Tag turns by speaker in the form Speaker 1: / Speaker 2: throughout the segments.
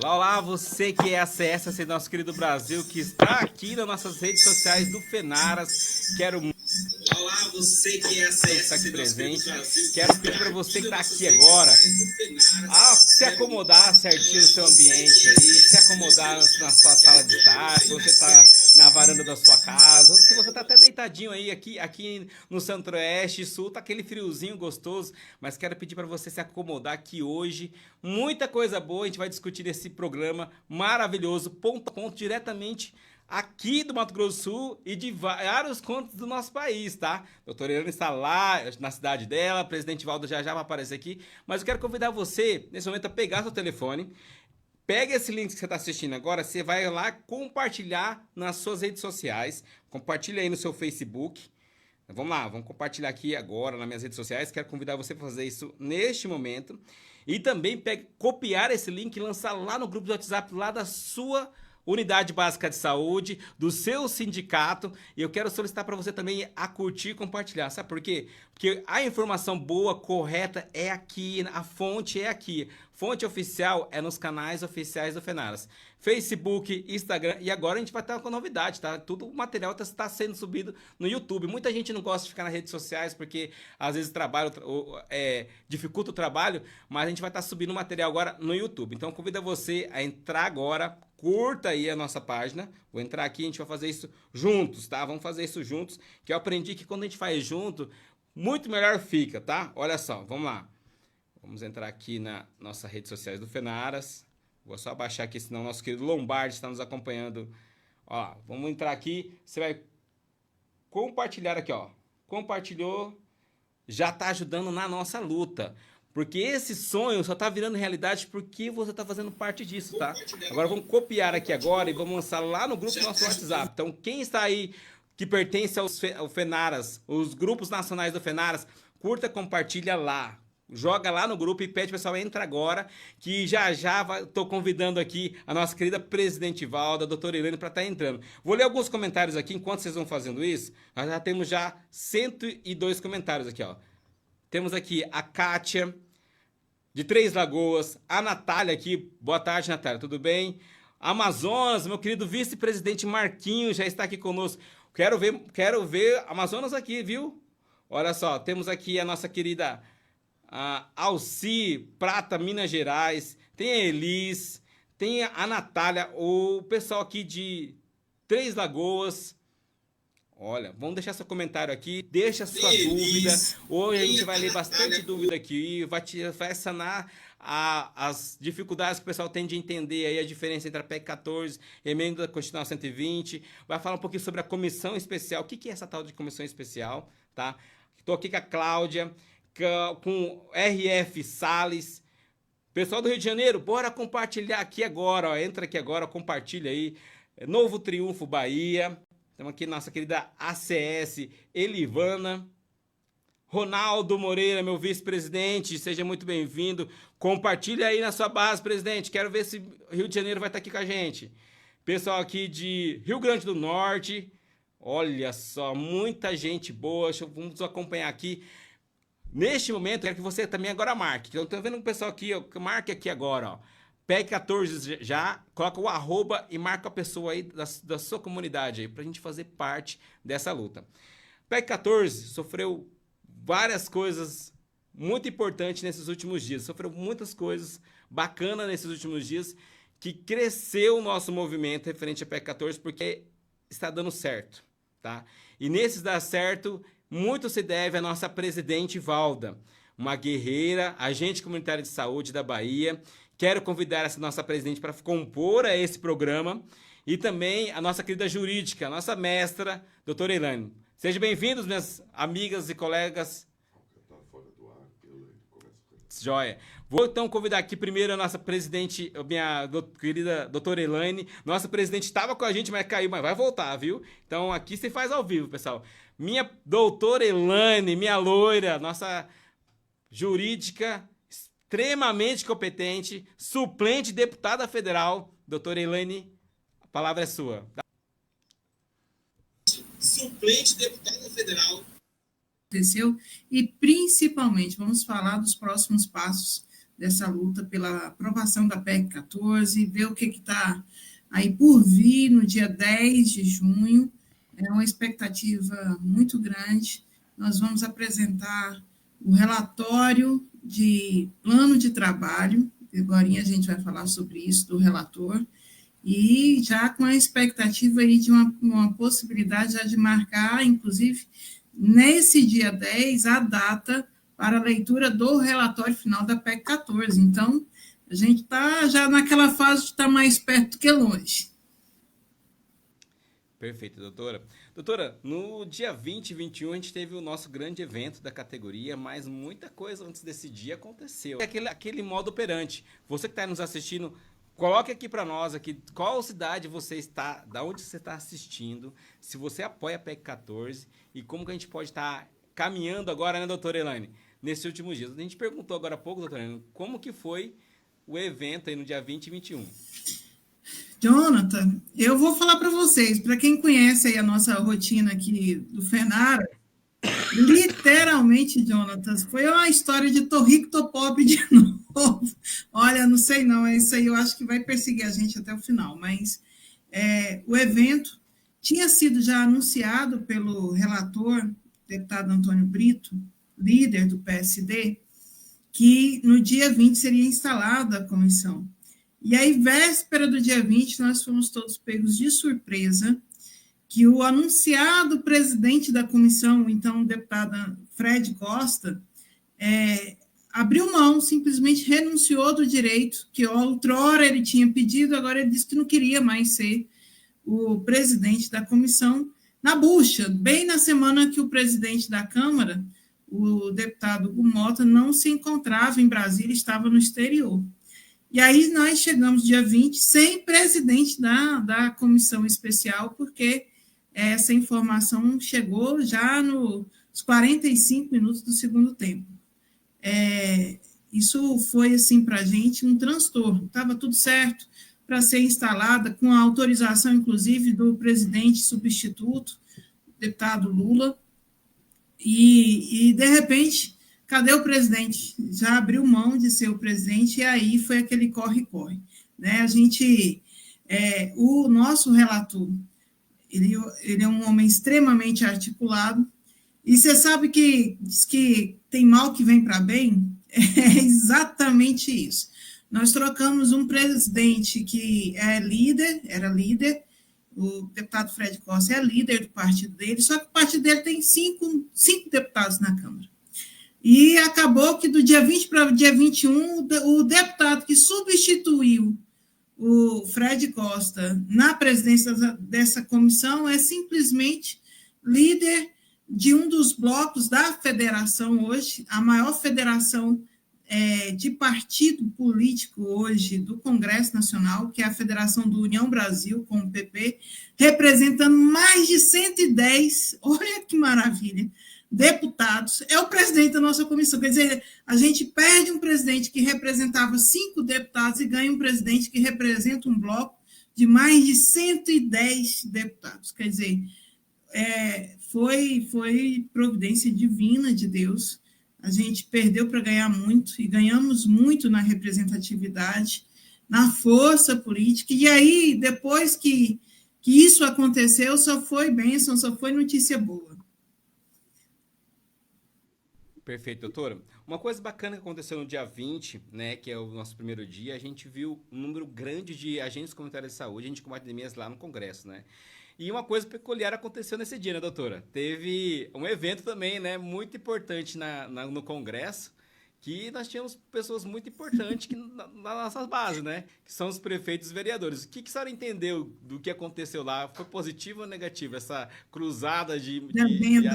Speaker 1: Olá, olá, você que acessa esse nosso querido Brasil, que está aqui nas nossas redes sociais do Fenaras. Quero
Speaker 2: Olá, você que acessa
Speaker 1: aqui
Speaker 2: esse nosso querido
Speaker 1: presente.
Speaker 2: Brasil.
Speaker 1: Quero pedir para você que está aqui agora a se acomodar certinho no seu ambiente aí, se acomodar na sua sala de estar, se você está na varanda da sua casa, ou se você está até deitadinho aí aqui no Centro-Oeste, Sul, tá aquele friozinho gostoso, mas quero pedir para você se acomodar aqui hoje. Muita coisa boa, a gente vai discutir nesse programa maravilhoso, ponto a ponto, diretamente aqui do Mato Grosso do Sul e de vários cantos do nosso país, tá? Doutora Irana está lá na cidade dela, presidente Valdo já vai aparecer aqui, mas eu quero convidar você, nesse momento, a pegar seu telefone, pega esse link que você está assistindo agora, você vai lá compartilhar nas suas redes sociais, compartilha aí no seu Facebook. Vamos lá, vamos compartilhar aqui agora nas minhas redes sociais. Quero convidar você para fazer isso neste momento. E também copiar esse link e lançar lá no grupo do WhatsApp, lá da sua unidade básica de saúde, do seu sindicato. E eu quero solicitar para você também a curtir e compartilhar. Sabe por quê? Porque a informação boa, correta, é aqui, a fonte é aqui. Fonte oficial é nos canais oficiais do Fenaras. Facebook, Instagram, e agora a gente vai estar com novidade, tá? Tudo o material está sendo subido no YouTube. Muita gente não gosta de ficar nas redes sociais porque às vezes o trabalho dificulta o trabalho, mas a gente vai estar subindo o material agora no YouTube. Então convido você a entrar agora, curta aí a nossa página. Vou entrar aqui, a gente vai fazer isso juntos, tá? Vamos fazer isso juntos, que eu aprendi que quando a gente faz junto, muito melhor fica, tá? Olha só, vamos lá. Vamos entrar aqui na nossa redes sociais do Fenaras. Vou só abaixar aqui, senão o nosso querido Lombardi está nos acompanhando. Ó, vamos entrar aqui. Você vai compartilhar aqui, ó. Compartilhou, já está ajudando na nossa luta. Porque esse sonho só está virando realidade porque você está fazendo parte disso, tá? Agora vamos copiar aqui agora e vamos lançar lá no grupo do nosso WhatsApp. Então quem está aí que pertence ao Fenaras, os grupos nacionais do Fenaras, curta, compartilha lá. Joga lá no grupo e pede pessoal, entra agora, que já estou convidando aqui a nossa querida presidente Valda, a doutora Irene, para estar entrando. Vou ler alguns comentários aqui, enquanto vocês vão fazendo isso, nós já temos já 102 comentários aqui, ó. Temos aqui a Kátia, de Três Lagoas, a Natália aqui, boa tarde, Natália, tudo bem? Amazonas, meu querido vice-presidente Marquinhos já está aqui conosco. Quero ver Amazonas aqui, viu? Olha só, temos aqui a nossa querida Alci, Prata, Minas Gerais, tem a Elis, tem a Natália, o pessoal aqui de Três Lagoas. Olha, vamos deixar seu comentário aqui, deixa sua dúvida. Hoje a gente vai ler bastante dúvida aqui, vai sanar as dificuldades que o pessoal tem de entender aí a diferença entre a PEC 14 e a emenda da Constituição 120. Vai falar um pouquinho sobre a comissão especial. O que é essa tal de comissão especial, tá? Estou aqui com a Cláudia, com RF Salles. Pessoal do Rio de Janeiro, bora compartilhar aqui agora, ó. Entra aqui agora, compartilha aí. Novo Triunfo Bahia. Temos aqui nossa querida ACS Elivana. Ronaldo Moreira, meu vice-presidente, seja muito bem-vindo. Compartilha aí na sua base, presidente. Quero ver se Rio de Janeiro vai estar aqui com a gente. Pessoal aqui de Rio Grande do Norte. Olha só, muita gente boa. Vamos acompanhar aqui. Neste momento, quero que você também agora marque. Eu estou vendo um pessoal aqui, ó, marque aqui agora, ó. PEC 14 já, coloca o arroba e marca a pessoa aí da sua comunidade aí, pra gente fazer parte dessa luta. PEC 14 sofreu várias coisas muito importantes nesses últimos dias, sofreu muitas coisas bacanas nesses últimos dias, que cresceu o nosso movimento referente à PEC 14, porque está dando certo, tá? E nesses dar certo, muito se deve à nossa presidente Valda, uma guerreira, agente comunitária de saúde da Bahia. Quero convidar essa nossa presidente para compor esse programa e também a nossa querida jurídica, a nossa mestra, doutora Elaine. Sejam bem-vindos, minhas amigas e colegas. Joia. Vou então convidar aqui primeiro a nossa presidente, minha querida doutora Elaine. Nossa presidente estava com a gente, mas caiu, mas vai voltar, viu? Então aqui se faz ao vivo, pessoal. Minha doutora Elaine, minha loira, nossa jurídica extremamente competente, suplente deputada federal, doutora Elaine, a palavra é sua.
Speaker 2: Suplente deputada federal.
Speaker 3: Aconteceu e principalmente vamos falar dos próximos passos dessa luta pela aprovação da PEC 14, ver o que está aí por vir no dia 10 de junho. É uma expectativa muito grande. Nós vamos apresentar o relatório de plano de trabalho, agora a gente vai falar sobre isso, do relator, e já com a expectativa aí de uma possibilidade já de marcar, inclusive, nesse dia 10, a data para a leitura do relatório final da PEC 14. Então, a gente está já naquela fase de estar mais perto que longe.
Speaker 1: Perfeito, doutora. Doutora, no dia 20 e 21 a gente teve o nosso grande evento da categoria, mas muita coisa antes desse dia aconteceu. Aquele modo operante. Você que está nos assistindo, coloque aqui para nós aqui qual cidade você está, da onde você está assistindo, se você apoia a PEC 14 e como que a gente pode estar caminhando agora, né, doutora Elaine, nesses últimos dias. A gente perguntou agora há pouco, doutora Elaine, como que foi o evento aí no dia 20 e 21.
Speaker 3: Jonathan, eu vou falar para vocês, para quem conhece aí a nossa rotina aqui do FENAR, literalmente, Jonathan, foi uma história de tô rico, tô pobre de novo. Olha, não sei não, isso aí eu acho que vai perseguir a gente até o final, mas o evento tinha sido já anunciado pelo relator, deputado Antônio Brito, líder do PSD, que no dia 20 seria instalada a comissão. E aí, véspera do dia 20, nós fomos todos pegos de surpresa que o anunciado presidente da comissão, então o deputado Fred Costa, abriu mão, simplesmente renunciou do direito que outrora ele tinha pedido, agora ele disse que não queria mais ser o presidente da comissão, na bucha, bem na semana que o presidente da Câmara, o deputado Hugo Mota, não se encontrava em Brasília, estava no exterior. E aí nós chegamos dia 20 sem presidente da comissão especial, porque essa informação chegou já nos 45 minutos do segundo tempo. Isso foi, assim, para a gente um transtorno. Estava tudo certo para ser instalada, com a autorização, inclusive, do presidente substituto, deputado Lula, e de repente, cadê o presidente? Já abriu mão de ser o presidente, e aí foi aquele corre-corre. Né? O nosso relator, ele é um homem extremamente articulado, e você sabe que diz que tem mal que vem para bem? É exatamente isso. Nós trocamos um presidente que era líder, o deputado Fred Costa é líder do partido dele, só que o partido dele tem cinco deputados na Câmara. E acabou que do dia 20 para o dia 21, o deputado que substituiu o Fred Costa na presidência dessa comissão é simplesmente líder de um dos blocos da federação hoje, a maior federação de partido político hoje do Congresso Nacional, que é a Federação do União Brasil, com o PP, representando mais de 110, olha que maravilha, deputados, é o presidente da nossa comissão. Quer dizer, a gente perde um presidente que representava 5 deputados e ganha um presidente que representa um bloco de mais de 110 deputados. Quer dizer, foi providência divina de Deus. A gente perdeu para ganhar muito e ganhamos muito na representatividade, na força política. E aí, depois que isso aconteceu, só foi bênção, só foi notícia boa.
Speaker 1: Perfeito, doutora. Uma coisa bacana que aconteceu no dia 20, né, que é o nosso primeiro dia, a gente viu um número grande de agentes comunitários de saúde, a gente combate endemias lá no Congresso, né? E uma coisa peculiar aconteceu nesse dia, né, doutora? Teve um evento também, né, muito importante no Congresso, que nós tínhamos pessoas muito importantes nas nossas bases, né? Que são os prefeitos e vereadores. O que a senhora entendeu do que aconteceu lá? Foi positivo ou negativo essa cruzada de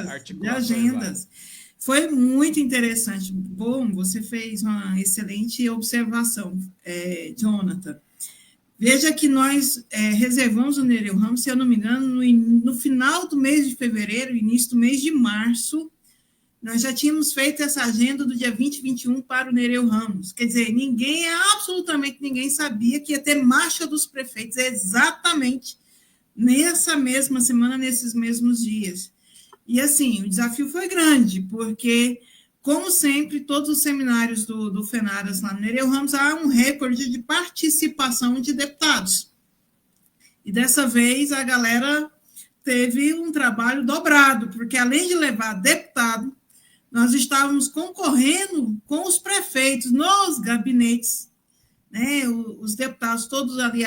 Speaker 1: articulações
Speaker 3: de agendas? Lá? Foi muito interessante. Bom, você fez uma excelente observação, Jonathan. Veja que nós reservamos o Nereu Ramos, se eu não me engano, no final do mês de fevereiro, início do mês de março, nós já tínhamos feito essa agenda do dia 20 e 21 para o Nereu Ramos. Quer dizer, absolutamente ninguém sabia que ia ter marcha dos prefeitos exatamente nessa mesma semana, nesses mesmos dias. E, assim, o desafio foi grande, porque Como sempre, todos os seminários do FENARAS lá no Nereu Ramos há um recorde de participação de deputados. E dessa vez a galera teve um trabalho dobrado, porque além de levar deputado, nós estávamos concorrendo com os prefeitos nos gabinetes, né? Os deputados todos ali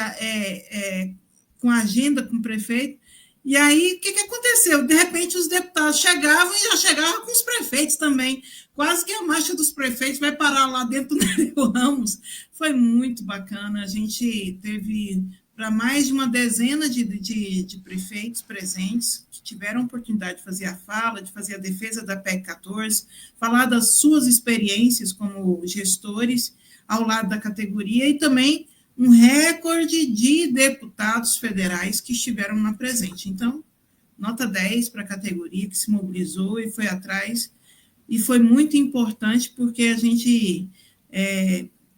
Speaker 3: com agenda com o prefeito. E aí, o que aconteceu? De repente, os deputados chegavam e já chegavam com os prefeitos também. Quase que a marcha dos prefeitos vai parar lá dentro do Nereu Ramos. Foi muito bacana. A gente teve para mais de uma dezena de prefeitos presentes que tiveram a oportunidade de fazer a fala, de fazer a defesa da PEC 14, falar das suas experiências como gestores ao lado da categoria e também um recorde de deputados federais que estiveram na presente. Então, nota 10 para a categoria que se mobilizou e foi atrás, e foi muito importante porque a gente,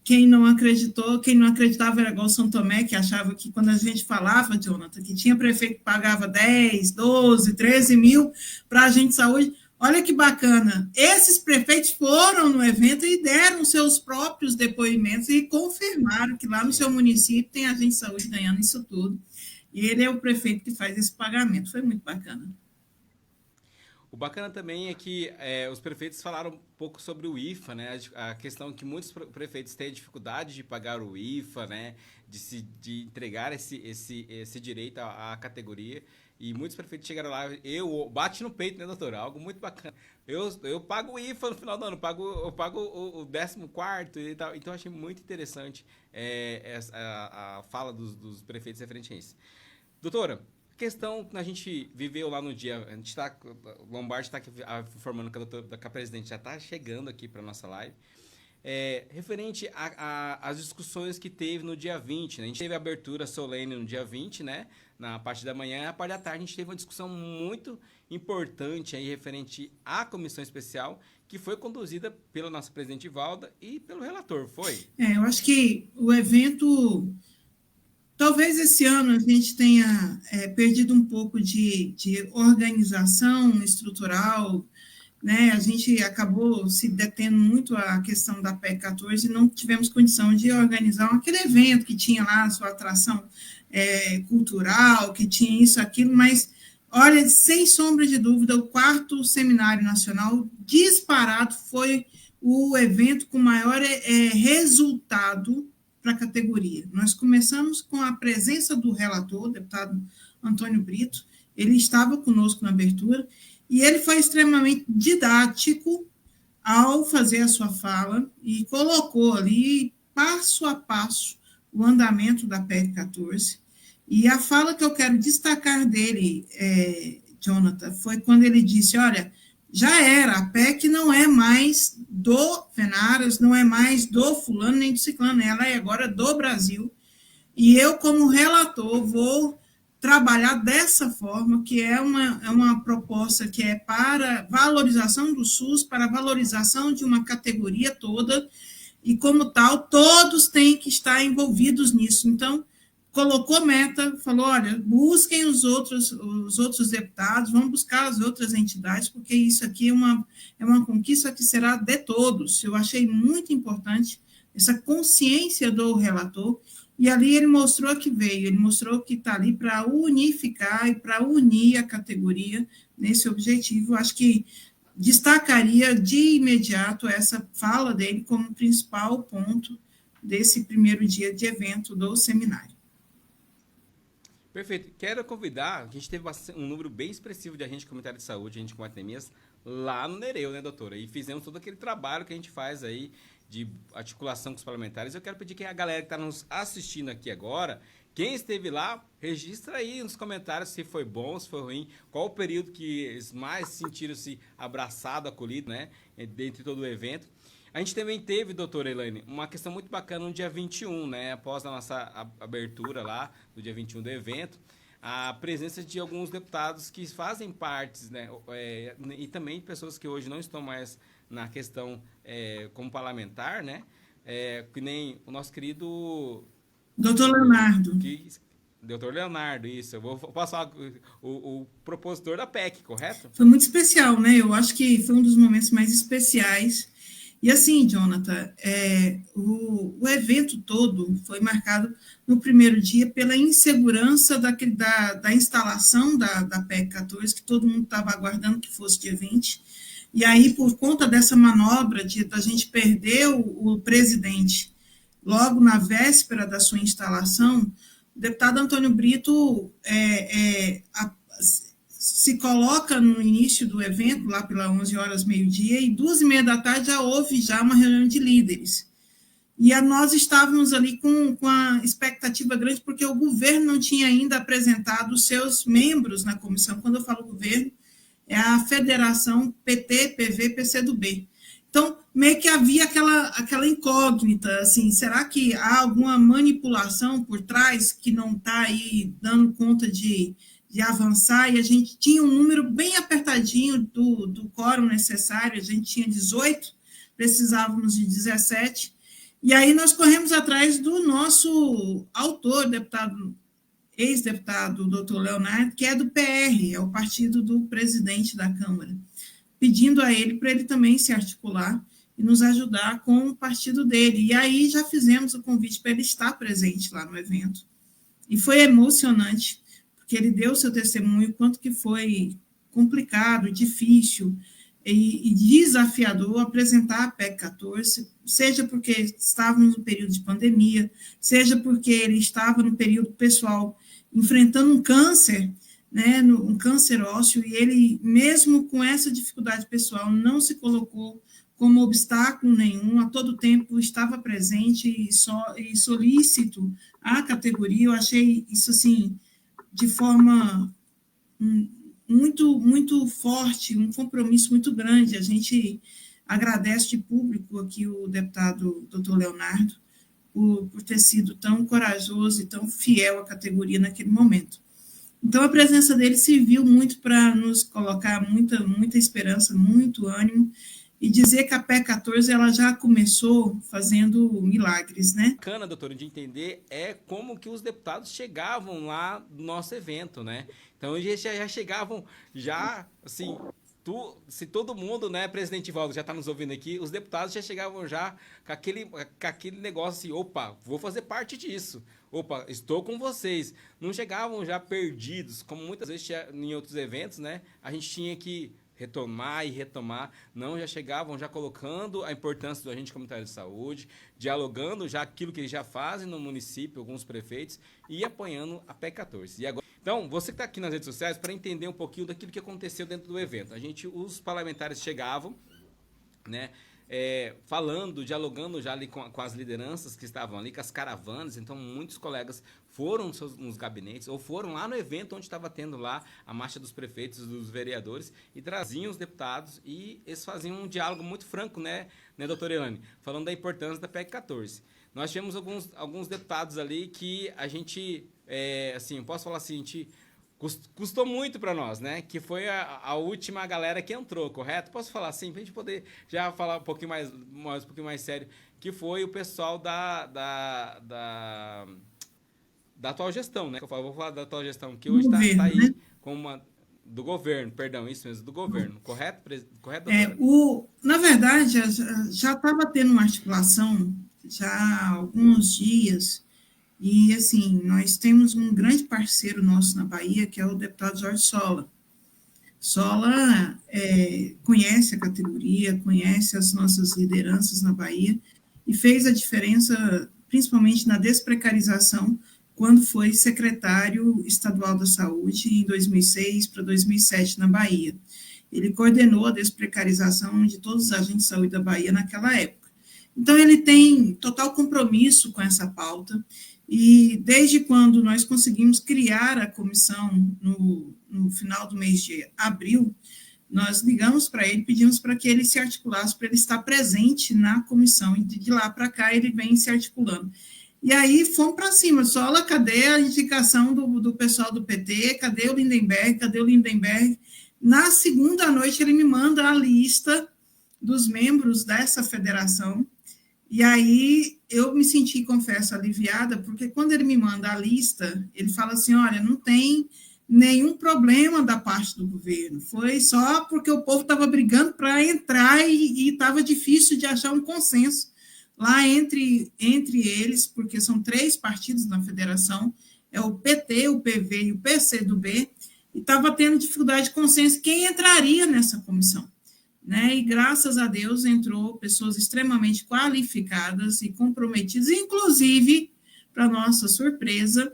Speaker 3: quem não acreditava era igual São Tomé, que achava que quando a gente falava, Jonathan, que tinha prefeito que pagava 10, 12, 13 mil para a agente de saúde. Olha que bacana, esses prefeitos foram no evento e deram seus próprios depoimentos e confirmaram que lá no seu município tem agente de saúde ganhando isso tudo. E ele é o prefeito que faz esse pagamento, foi muito bacana.
Speaker 1: O bacana também é que os prefeitos falaram um pouco sobre o IFA, né? A questão que muitos prefeitos têm dificuldade de pagar o IFA, né? De entregar esse direito à categoria. E muitos prefeitos chegaram lá, bate no peito, né, doutor? Algo muito bacana. Eu pago o IFA no final do ano, eu pago o 14º e tal. Então, eu achei muito interessante a fala dos prefeitos referente a isso. Doutora, questão que a gente viveu lá no dia, o Lombardi está informando que a presidente já está chegando aqui para a nossa live, referente às discussões que teve no dia 20, né? A gente teve a abertura solene no dia 20, né? Na parte da manhã, e a parte da tarde a gente teve uma discussão muito importante aí referente à comissão especial, que foi conduzida pela nossa presidente Valda e pelo relator, foi?
Speaker 3: Eu acho que o evento, talvez esse ano a gente tenha perdido um pouco de organização estrutural, né? A gente acabou se detendo muito à questão da PEC 14 e não tivemos condição de organizar aquele evento que tinha lá a sua atração cultural, que tinha isso, aquilo, mas, olha, sem sombra de dúvida, o 4º Seminário Nacional disparado foi o evento com maior resultado para a categoria. Nós começamos com a presença do relator, o deputado Antônio Brito, ele estava conosco na abertura, e ele foi extremamente didático ao fazer a sua fala e colocou ali, passo a passo, o andamento da PEC 14. E a fala que eu quero destacar dele, Jonathan, foi quando ele disse, olha, já era, a PEC não é mais do FENARAS, não é mais do fulano nem do ciclano, ela é agora do Brasil. E eu, como relator, vou trabalhar dessa forma, que é uma proposta que é para valorização do SUS, para valorização de uma categoria toda, e como tal, todos têm que estar envolvidos nisso. Então, colocou meta, falou, olha, busquem os outros deputados, vamos buscar as outras entidades, porque isso aqui é uma conquista que será de todos. Eu achei muito importante essa consciência do relator, e ali ele mostrou que veio, ele mostrou que está ali para unificar e para unir a categoria nesse objetivo. Acho que destacaria de imediato essa fala dele como principal ponto desse primeiro dia de evento do seminário.
Speaker 1: Perfeito. Quero convidar, a gente teve um número bem expressivo de agente comunitário de saúde, agente com atemias, lá no Nereu, né, doutora? E fizemos todo aquele trabalho que a gente faz aí de articulação com os parlamentares. Eu quero pedir que a galera que está nos assistindo aqui agora, quem esteve lá, registra aí nos comentários se foi bom, se foi ruim, qual o período que eles mais sentiram-se abraçados, acolhidos, né, dentro de todo o evento. A gente também teve, doutora Elaine, uma questão muito bacana no dia 21, né, após a nossa abertura lá, no dia 21 do evento, a presença de alguns deputados que fazem parte, né, e também pessoas que hoje não estão mais na questão como parlamentar, né, que nem o nosso querido...
Speaker 3: Doutor Leonardo.
Speaker 1: Doutor Leonardo, isso. Eu vou passar o propositor da PEC, correto?
Speaker 3: Foi muito especial, né? Eu acho que foi um dos momentos mais especiais. E assim, Jonathan, o evento todo foi marcado no primeiro dia pela insegurança da instalação da PEC 14, que todo mundo estava aguardando que fosse dia 20. E aí, por conta dessa manobra da gente perder o presidente logo na véspera da sua instalação, o deputado Antônio Brito se coloca no início do evento, lá pelas 11 horas, meio-dia, e 2h30 da tarde já houve uma reunião de líderes. E nós estávamos ali com a expectativa grande, porque o governo não tinha ainda apresentado os seus membros na comissão. Quando eu falo governo, é a federação PT, PV, PCdoB. Então, meio que havia aquela incógnita, assim, será que há alguma manipulação por trás que não está aí dando conta de avançar? E a gente tinha um número bem apertadinho do quórum necessário, a gente tinha 18, precisávamos de 17, e aí nós corremos atrás do nosso autor, ex-deputado, doutor Leonardo, que é do PR, é o partido do presidente da Câmara, pedindo a ele para ele também se articular e nos ajudar com o partido dele. E aí já fizemos o convite para ele estar presente lá no evento. E foi emocionante, porque ele deu seu testemunho, quanto que foi complicado, difícil e desafiador apresentar a PEC 14, seja porque estávamos no período de pandemia, seja porque ele estava no período pessoal enfrentando um câncer, né, um câncer ósseo, e ele, mesmo com essa dificuldade pessoal, não se colocou como obstáculo nenhum, a todo tempo estava presente e solícito à categoria. Eu achei isso, assim, de forma muito, muito forte, um compromisso muito grande. A gente agradece de público aqui o deputado doutor Leonardo por ter sido tão corajoso e tão fiel à categoria naquele momento. Então, a presença dele serviu muito para nos colocar muita, muita esperança, muito ânimo, e dizer que a PEC 14 ela já começou fazendo milagres, né?
Speaker 1: Bacana, doutor, de entender como que os deputados chegavam lá no nosso evento, né? Então, eles já chegavam, assim, se todo mundo, né, presidente Valdo, já está nos ouvindo aqui, os deputados já chegavam já com aquele negócio assim, opa, vou fazer parte disso, opa, estou com vocês. Não chegavam já perdidos, como muitas vezes em outros eventos, né, a gente tinha que retomar, não, já chegavam já colocando a importância do agente comunitário de saúde, dialogando já aquilo que eles já fazem no município, alguns prefeitos, e apoiando a PEC 14. E agora, então, você que está aqui nas redes sociais, para entender um pouquinho daquilo que aconteceu dentro do evento. Os parlamentares chegavam, né, falando, dialogando já ali com as lideranças que estavam ali, com as caravanas. Então, muitos colegas foram nos gabinetes ou foram lá no evento onde estava tendo lá a marcha dos prefeitos, dos vereadores, e traziam os deputados e eles faziam um diálogo muito franco, né, doutora Elaine, falando da importância da PEC 14. Nós tivemos alguns deputados ali que a gente, assim, posso falar assim, a gente custou muito para nós, né? Que foi a última galera que entrou, correto? Posso falar assim, para a gente poder já falar um pouquinho mais sério, que foi o pessoal da atual gestão, né? Eu vou falar da atual gestão, que hoje está aí, né? Do governo, perdão, isso mesmo, do governo, correto, doutora?
Speaker 3: Na verdade, já estava tendo uma articulação já há alguns dias. E, assim, nós temos um grande parceiro nosso na Bahia, que é o deputado Jorge Sola. Sola conhece a categoria, conhece as nossas lideranças na Bahia e fez a diferença, principalmente na desprecarização, quando foi secretário estadual da Saúde em 2006 para 2007 na Bahia. Ele coordenou a desprecarização de todos os agentes de saúde da Bahia naquela época. Então, ele tem total compromisso com essa pauta. E desde quando nós conseguimos criar a comissão no final do mês de abril, nós ligamos para ele, pedimos para que ele se articulasse, para ele estar presente na comissão, e de lá para cá ele vem se articulando. E aí fomos para cima, Sola, cadê a indicação do pessoal do PT, cadê o Lindenberg? Na segunda noite ele me manda a lista dos membros dessa federação, E aí eu me senti, confesso, aliviada, porque quando ele me manda a lista, ele fala assim, olha, não tem nenhum problema da parte do governo, foi só porque o povo estava brigando para entrar e estava difícil de achar um consenso lá entre eles, porque são 3 partidos na federação, é o PT, o PV e o PCdoB, e estava tendo dificuldade de consenso quem entraria nessa comissão. Né? E graças a Deus entrou pessoas extremamente qualificadas e comprometidas, inclusive, para nossa surpresa,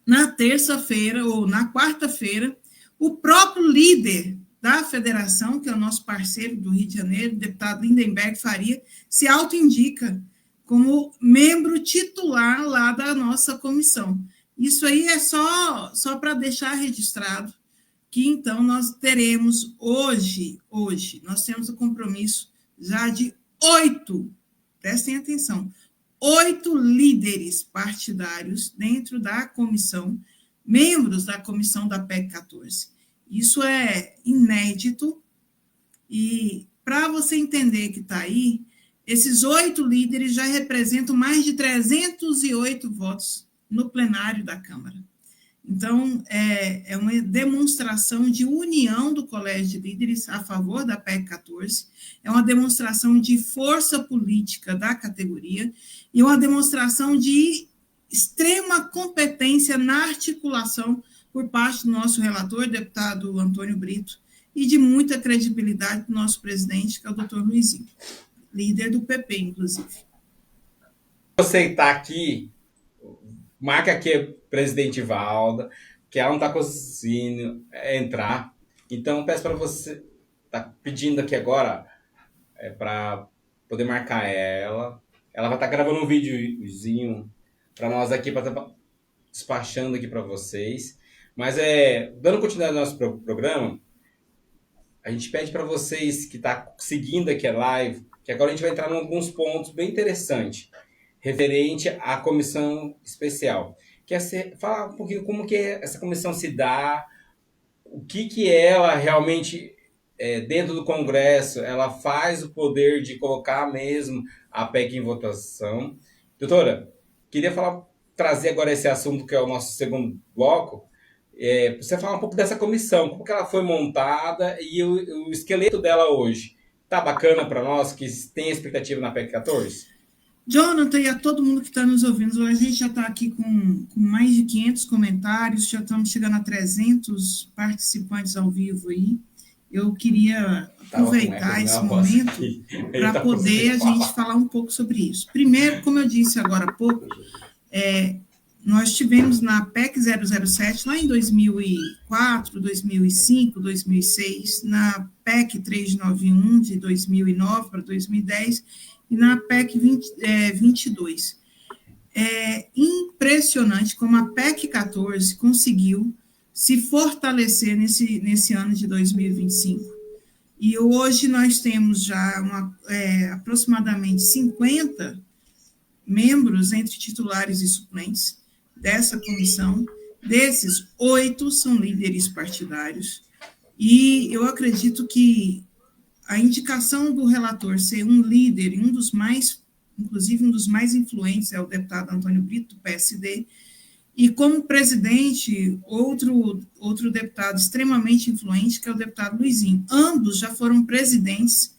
Speaker 3: na terça-feira ou na quarta-feira, o próprio líder da federação, que é o nosso parceiro do Rio de Janeiro, o deputado Lindenberg Faria, se autoindica como membro titular lá da nossa comissão. Isso aí é só para deixar registrado que, então, nós teremos hoje, nós temos o compromisso já de 8, prestem atenção, 8 líderes partidários dentro da comissão, membros da comissão da PEC 14. Isso é inédito, e para você entender que está aí, esses 8 líderes já representam mais de 308 votos no plenário da Câmara. Então, é uma demonstração de união do Colégio de Líderes a favor da PEC 14, é uma demonstração de força política da categoria e uma demonstração de extrema competência na articulação por parte do nosso relator, deputado Antônio Brito, e de muita credibilidade do nosso presidente, que é o doutor Luizinho, líder do PP, inclusive.
Speaker 1: Você está aqui, marca aqui presidente Valda, que ela não está conseguindo entrar. Então, peço para você, tá pedindo aqui agora, para poder marcar ela. Ela vai estar gravando um videozinho para nós aqui, para estar despachando aqui para vocês. Mas, dando continuidade ao nosso programa, a gente pede para vocês que estão seguindo aqui a live, que agora a gente vai entrar em alguns pontos bem interessantes, referente à comissão especial. Falar um pouquinho como que essa comissão se dá, o que ela realmente, dentro do Congresso, ela faz o poder de colocar mesmo a PEC em votação. Doutora, queria trazer agora esse assunto que é o nosso segundo bloco, você falar um pouco dessa comissão, como que ela foi montada e o esqueleto dela hoje. Tá bacana para nós que tem expectativa na PEC 14?
Speaker 3: Jonathan e a todo mundo que está nos ouvindo, a gente já está aqui com mais de 500 comentários, já estamos chegando a 300 participantes ao vivo aí. Eu queria aproveitar esse momento para poder a gente falar um pouco sobre isso. Primeiro, como eu disse agora há pouco, nós tivemos na PEC 007, lá em 2004, 2005, 2006, na PEC 391, de 2009 para 2010, e na PEC 22. É impressionante como a PEC 14 conseguiu se fortalecer nesse ano de 2025. E hoje nós temos já aproximadamente 50 membros entre titulares e suplentes dessa comissão. Desses, 8 são líderes partidários. E eu acredito que a indicação do relator ser um líder, inclusive um dos mais influentes, é o deputado Antônio Brito, do PSD, e como presidente, outro deputado extremamente influente, que é o deputado Luizinho. Ambos já foram presidentes,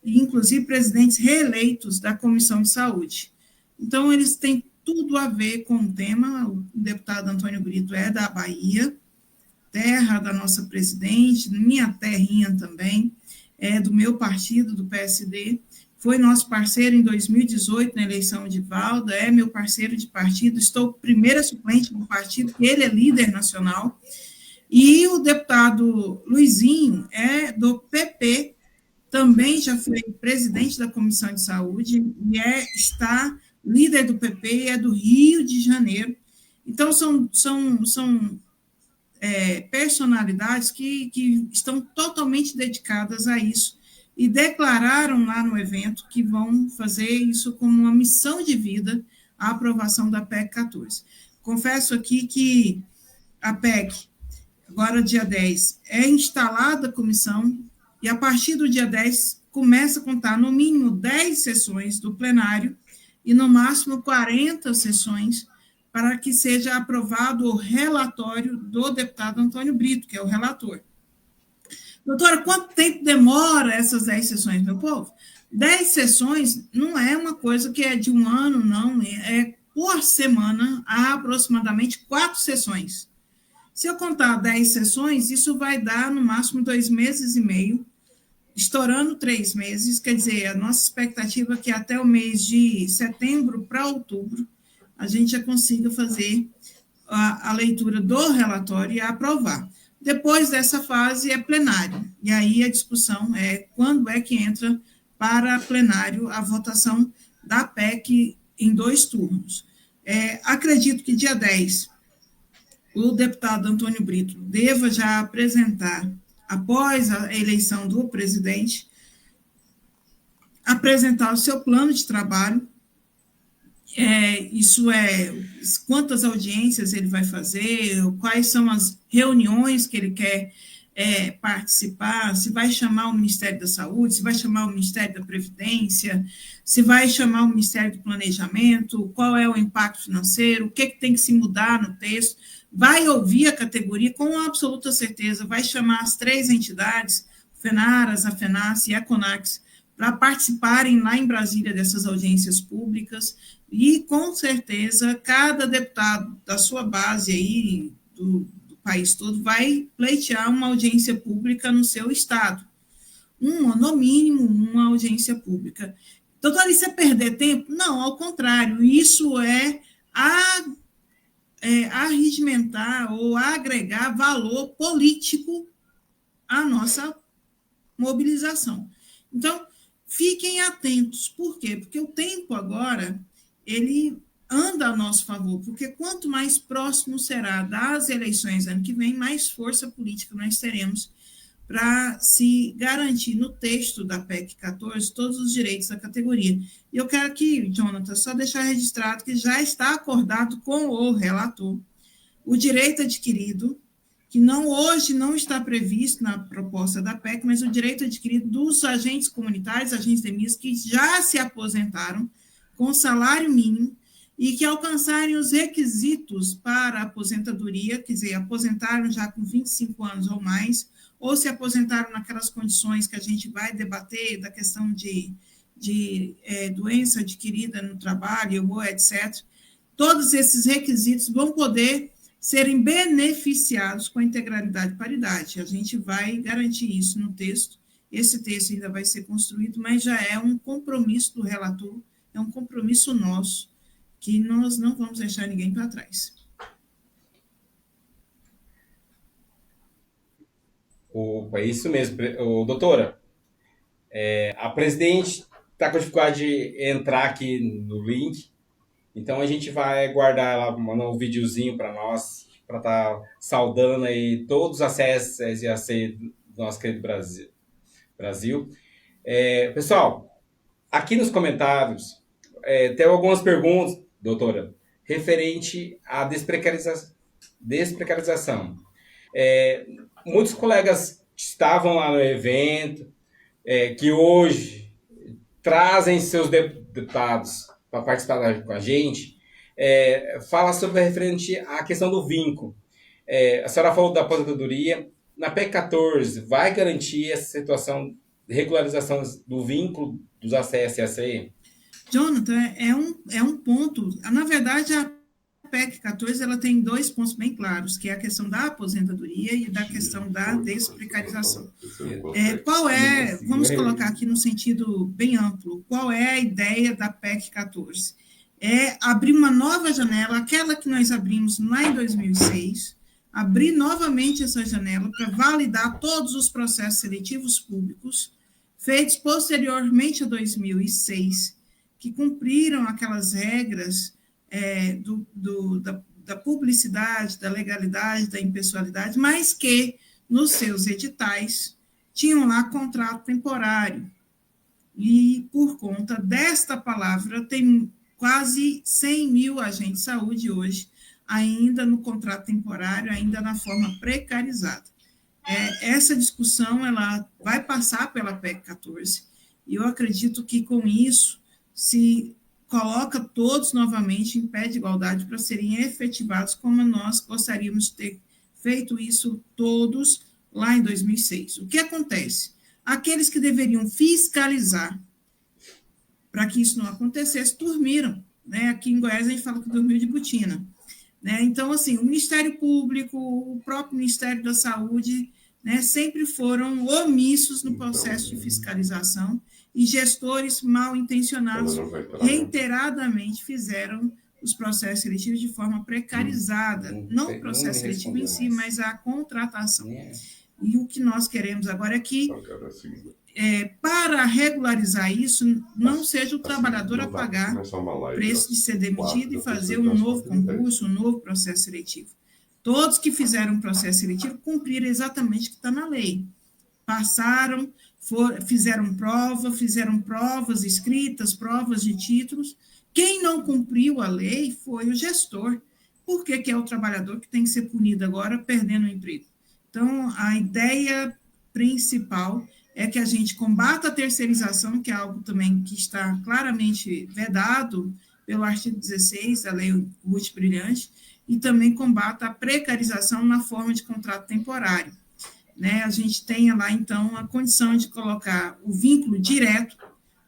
Speaker 3: e inclusive presidentes reeleitos da Comissão de Saúde. Então, eles têm tudo a ver com o tema. O deputado Antônio Brito é da Bahia, terra da nossa presidente, minha terrinha também, do meu partido, do PSD, foi nosso parceiro em 2018 na eleição de Valda, é meu parceiro de partido, estou primeira suplente do partido, ele é líder nacional, e o deputado Luizinho é do PP, também já foi presidente da Comissão de Saúde, e está líder do PP, e é do Rio de Janeiro. Então, são personalidades que estão totalmente dedicadas a isso e declararam lá no evento que vão fazer isso como uma missão de vida, a aprovação da PEC 14. Confesso aqui que a PEC, agora dia 10, é instalada a comissão e a partir do dia 10 começa a contar no mínimo 10 sessões do plenário e no máximo 40 sessões para que seja aprovado o relatório do deputado Antônio Brito, que é o relator. Doutora, quanto tempo demora essas 10 sessões, meu povo? 10 sessões não é uma coisa que é de um ano, não, é por semana, há aproximadamente 4 sessões. Se eu contar 10 sessões, isso vai dar no máximo 2 meses e meio, estourando 3 meses, quer dizer, a nossa expectativa é que até o mês de setembro para outubro, a gente já consiga fazer a leitura do relatório e aprovar. Depois dessa fase é plenário, e aí a discussão é quando é que entra para plenário a votação da PEC em 2 turnos. Acredito que dia 10, o deputado Antônio Brito deva já apresentar, após a eleição do presidente, apresentar o seu plano de trabalho, isso é, quantas audiências ele vai fazer, quais são as reuniões que ele quer participar, se vai chamar o Ministério da Saúde, se vai chamar o Ministério da Previdência, se vai chamar o Ministério do Planejamento, qual é o impacto financeiro, o que tem que se mudar no texto, vai ouvir a categoria com absoluta certeza, vai chamar as 3 entidades, FENARAS, a FENASSE e a CONAX, para participarem lá em Brasília dessas audiências públicas, e com certeza cada deputado da sua base aí, do país todo, vai pleitear uma audiência pública no seu estado. No mínimo, uma audiência pública. Doutora, isso é perder tempo? Não, ao contrário, isso é arregimentar ou agregar valor político à nossa mobilização. Então, fiquem atentos. Por quê? Porque o tempo agora, ele anda a nosso favor, porque quanto mais próximo será das eleições ano que vem, mais força política nós teremos para se garantir no texto da PEC 14 todos os direitos da categoria. E eu quero aqui, Jonathan, só deixar registrado que já está acordado com o relator o direito adquirido, que hoje não está previsto na proposta da PEC, mas o direito adquirido dos agentes comunitários, agentes DEMIS, que já se aposentaram com salário mínimo e que alcançarem os requisitos para a aposentadoria, quer dizer, aposentaram já com 25 anos ou mais, ou se aposentaram naquelas condições que a gente vai debater, da questão de doença adquirida no trabalho, ou etc. Todos esses requisitos vão poder serem beneficiados com a integralidade e paridade. A gente vai garantir isso no texto. Esse texto ainda vai ser construído, mas já é um compromisso do relator, é um compromisso nosso, que nós não vamos deixar ninguém para trás.
Speaker 1: Opa, é isso mesmo, doutora. A presidente está com dificuldade de entrar aqui no link, então a gente vai guardar ela, mandar um videozinho para nós, para estar saudando aí todos os acessos e AC do nosso querido Brasil. Pessoal, aqui nos comentários tem algumas perguntas, doutora, referente à desprecarização. Muitos colegas estavam lá no evento, que hoje trazem seus deputados para participar com a gente, fala sobre referente à questão do vínculo. A senhora falou da aposentadoria. Na PEC 14, vai garantir essa situação de regularização do vínculo dos ACS e ACE?
Speaker 3: Jonathan, é um ponto. Na verdade, a PEC 14 ela tem 2 pontos bem claros, que é a questão da aposentadoria e da questão da desprecarização. Vamos colocar aqui no sentido bem amplo, qual é a ideia da PEC 14? É abrir uma nova janela, aquela que nós abrimos lá em 2006, abrir novamente essa janela para validar todos os processos seletivos públicos feitos posteriormente a 2006, que cumpriram aquelas regras da publicidade, da legalidade, da impessoalidade, mas que, nos seus editais, tinham lá contrato temporário. E, por conta desta palavra, tem quase 100 mil agentes de saúde hoje, ainda no contrato temporário, ainda na forma precarizada. Essa discussão ela vai passar pela PEC 14, E eu acredito que, com isso, se coloca todos novamente em pé de igualdade para serem efetivados como nós gostaríamos de ter feito isso todos lá em 2006. O que acontece? Aqueles que deveriam fiscalizar para que isso não acontecesse, dormiram. Né? Aqui em Goiás a gente fala que dormiu de botina. Né? Então, assim, o Ministério Público, o próprio Ministério da Saúde, né, sempre foram omissos no processo de fiscalização e gestores mal intencionados reiteradamente fizeram os processos seletivos de forma precarizada, não o processo seletivo em si, mas a contratação. E o que nós queremos agora é que, para regularizar isso, não seja o trabalhador a pagar preço de ser demitido e fazer um novo concurso, um novo processo seletivo. Todos que fizeram um processo seletivo cumpriram exatamente o que está na lei. Passaram, fizeram provas escritas, provas de títulos. Quem não cumpriu a lei foi o gestor. Por que é o trabalhador que tem que ser punido agora, perdendo o emprego? Então, a ideia principal é que a gente combata a terceirização, que é algo também que está claramente vedado pelo artigo 16 da Lei Ruth Brilhante, e também combata a precarização na forma de contrato temporário. Né? A gente tenha lá, então, a condição de colocar o vínculo direto,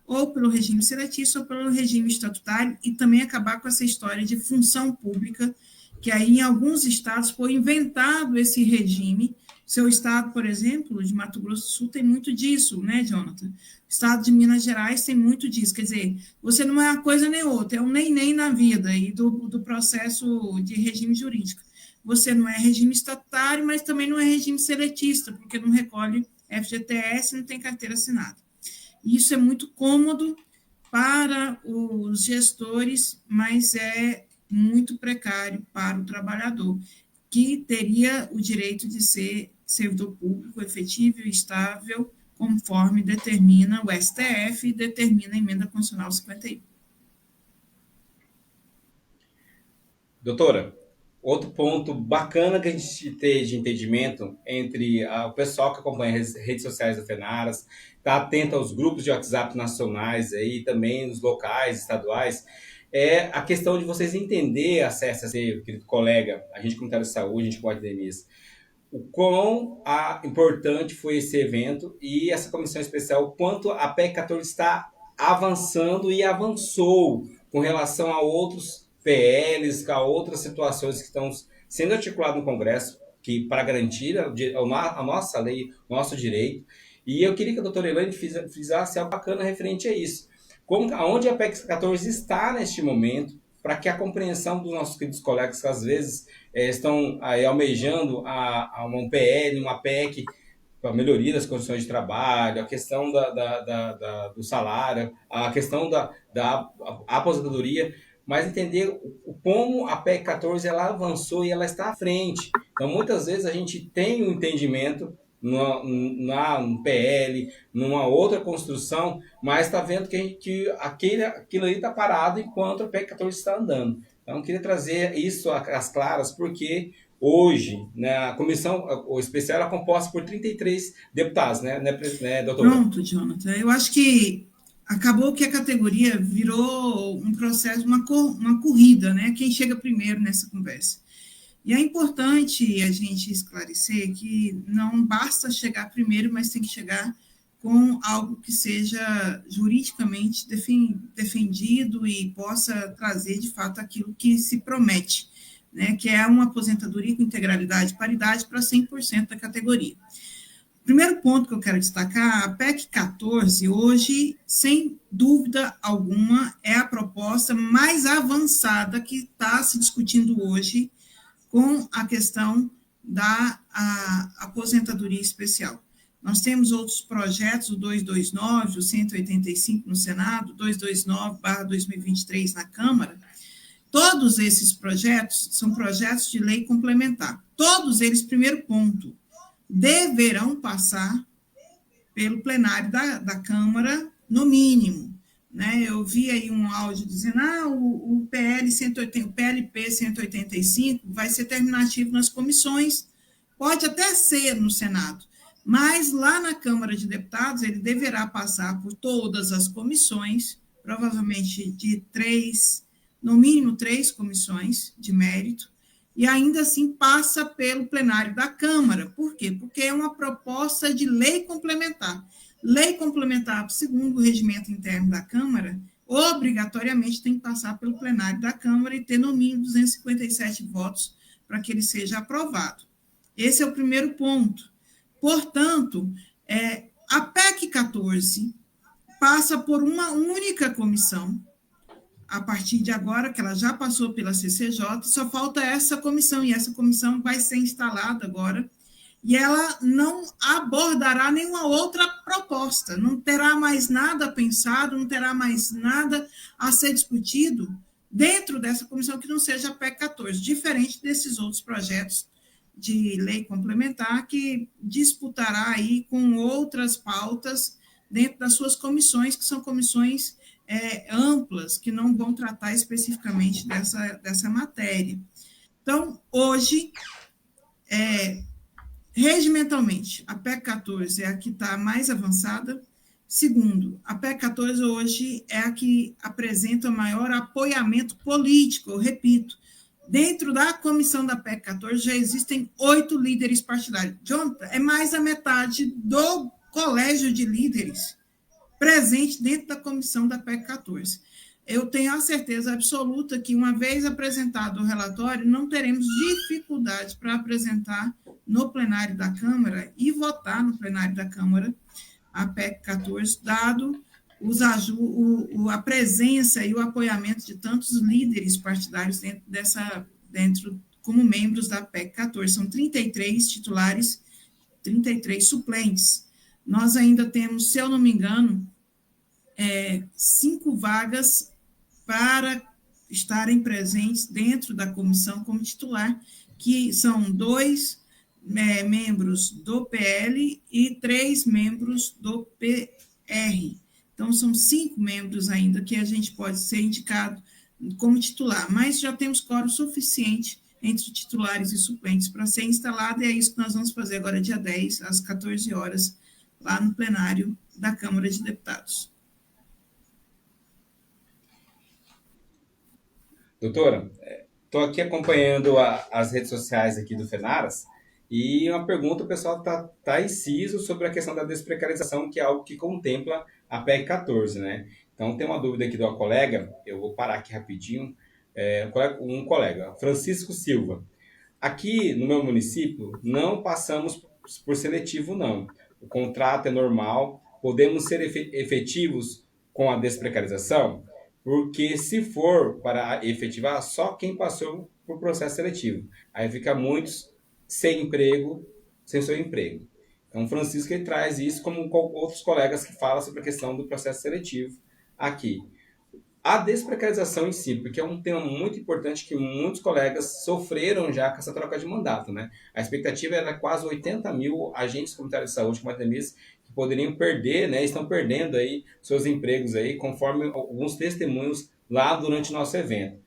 Speaker 3: ou pelo regime seletício, ou pelo regime estatutário, e também acabar com essa história de função pública, que aí em alguns estados foi inventado esse regime. Seu estado, por exemplo, de Mato Grosso do Sul, tem muito disso, né, Jonathan? O estado de Minas Gerais tem muito disso, quer dizer, você não é uma coisa nem outra, é um nem na vida e do processo de regime jurídico. Você não é regime estatutário, mas também não é regime seletista, porque não recolhe FGTS, não tem carteira assinada. Isso é muito cômodo para os gestores, mas é muito precário para o trabalhador, que teria o direito de ser servidor público efetivo e estável, conforme determina o STF e determina a Emenda Constitucional 51.
Speaker 1: Doutora, outro ponto bacana que a gente tem de entendimento entre o pessoal que acompanha as redes sociais da FENARAS, está atento aos grupos de WhatsApp nacionais aí, também nos locais, estaduais, é a questão de vocês entender, querido colega, agente comunitário de saúde, agente com epidemias, o quão importante foi esse evento e essa comissão especial, o quanto a PEC 14 está avançando e avançou com relação a outros PLs, a outras situações que estão sendo articuladas no Congresso, que para garantir a nossa lei, o nosso direito. E eu queria que a doutora Elaine fizesse algo bacana referente a isso. Aonde a PEC 14 está neste momento, para que a compreensão dos nossos queridos colegas que às vezes estão aí almejando a um PL, uma PEC, a melhoria das condições de trabalho, a questão do salário, a questão da aposentadoria, mas entender como a PEC 14 ela avançou e ela está à frente. Então, muitas vezes a gente tem um entendimento num PL, numa outra construção, mas está vendo que aquilo ali está parado enquanto a PEC 14 está andando. Então, eu queria trazer isso às claras, porque hoje, né, a comissão especial é composta por 33 deputados, né, doutora?
Speaker 3: Pronto, Jonathan. Eu acho que acabou que a categoria virou um processo, uma corrida, né? Quem chega primeiro nessa conversa. E é importante a gente esclarecer que não basta chegar primeiro, mas tem que chegar com algo que seja juridicamente defendido e possa trazer, de fato, aquilo que se promete, né? Que é uma aposentadoria com integralidade e paridade para 100% da categoria. O primeiro ponto que eu quero destacar, a PEC 14, hoje, sem dúvida alguma, é a proposta mais avançada que está se discutindo hoje com a questão da aposentadoria especial. Nós temos outros projetos, o 229, o 185 no Senado, 229/2023 na Câmara. Todos esses projetos são projetos de lei complementar. Todos eles, primeiro ponto, deverão passar pelo plenário da Câmara, no mínimo. Né? Eu vi aí um áudio dizendo o PLP 185 vai ser terminativo nas comissões, pode até ser no Senado, Mas lá na Câmara de Deputados, ele deverá passar por todas as comissões, provavelmente de no mínimo 3 comissões de mérito, e ainda assim passa pelo plenário da Câmara. Por quê? Porque é uma proposta de lei complementar. Lei complementar, segundo o regimento interno da Câmara, obrigatoriamente tem que passar pelo plenário da Câmara e ter no mínimo 257 votos para que ele seja aprovado. Esse é o primeiro ponto. Portanto, a PEC 14 passa por uma única comissão, a partir de agora, que ela já passou pela CCJ, só falta essa comissão, e essa comissão vai ser instalada agora, e ela não abordará nenhuma outra proposta, não terá mais nada pensado, não terá mais nada a ser discutido dentro dessa comissão que não seja a PEC 14, diferente desses outros projetos de lei complementar que disputará aí com outras pautas dentro das suas comissões, que são comissões amplas, que não vão tratar especificamente dessa matéria. Então, hoje, regimentalmente, a PEC 14 é a que está mais avançada. Segundo, a PEC 14 hoje é a que apresenta maior apoiamento político, eu repito. Dentro da comissão da PEC 14 já existem 8 líderes partidários. Jonathan, é mais da metade do colégio de líderes presente dentro da comissão da PEC 14. Eu tenho a certeza absoluta que, uma vez apresentado o relatório, não teremos dificuldade para apresentar no plenário da Câmara e votar no plenário da Câmara a PEC 14, dado a presença e o apoiamento de tantos líderes partidários como membros da PEC 14. São 33 titulares, 33 suplentes. Nós ainda temos, se eu não me engano, 5 vagas para estarem presentes dentro da comissão como titular, que são 2 membros do PL e 3 membros do PR. Então, são 5 membros ainda que a gente pode ser indicado como titular, mas já temos quórum suficiente entre titulares e suplentes para ser instalado, e é isso que nós vamos fazer agora, dia 10, às 14 horas, lá no plenário da Câmara de Deputados.
Speaker 1: Doutora, estou aqui acompanhando as redes sociais aqui do FENARAS, e uma pergunta, o pessoal tá inciso sobre a questão da desprecarização, que é algo que contempla a PEC 14, né? Então, tem uma dúvida aqui de uma colega, eu vou parar aqui rapidinho, um colega, Francisco Silva. Aqui no meu município, não passamos por seletivo, não. O contrato é normal, podemos ser efetivos com a desprecarização, porque se for para efetivar, só quem passou por processo seletivo. Aí fica muitos sem emprego, sem seu emprego. Então, Francisco ele traz isso como outros colegas que falam sobre a questão do processo seletivo aqui. A desprecarização em si, porque é um tema muito importante que muitos colegas sofreram já com essa troca de mandato, né? A expectativa era quase 80 mil agentes comunitários de saúde, que poderiam perder, né? Estão perdendo aí seus empregos aí, conforme alguns testemunhos lá durante o nosso evento.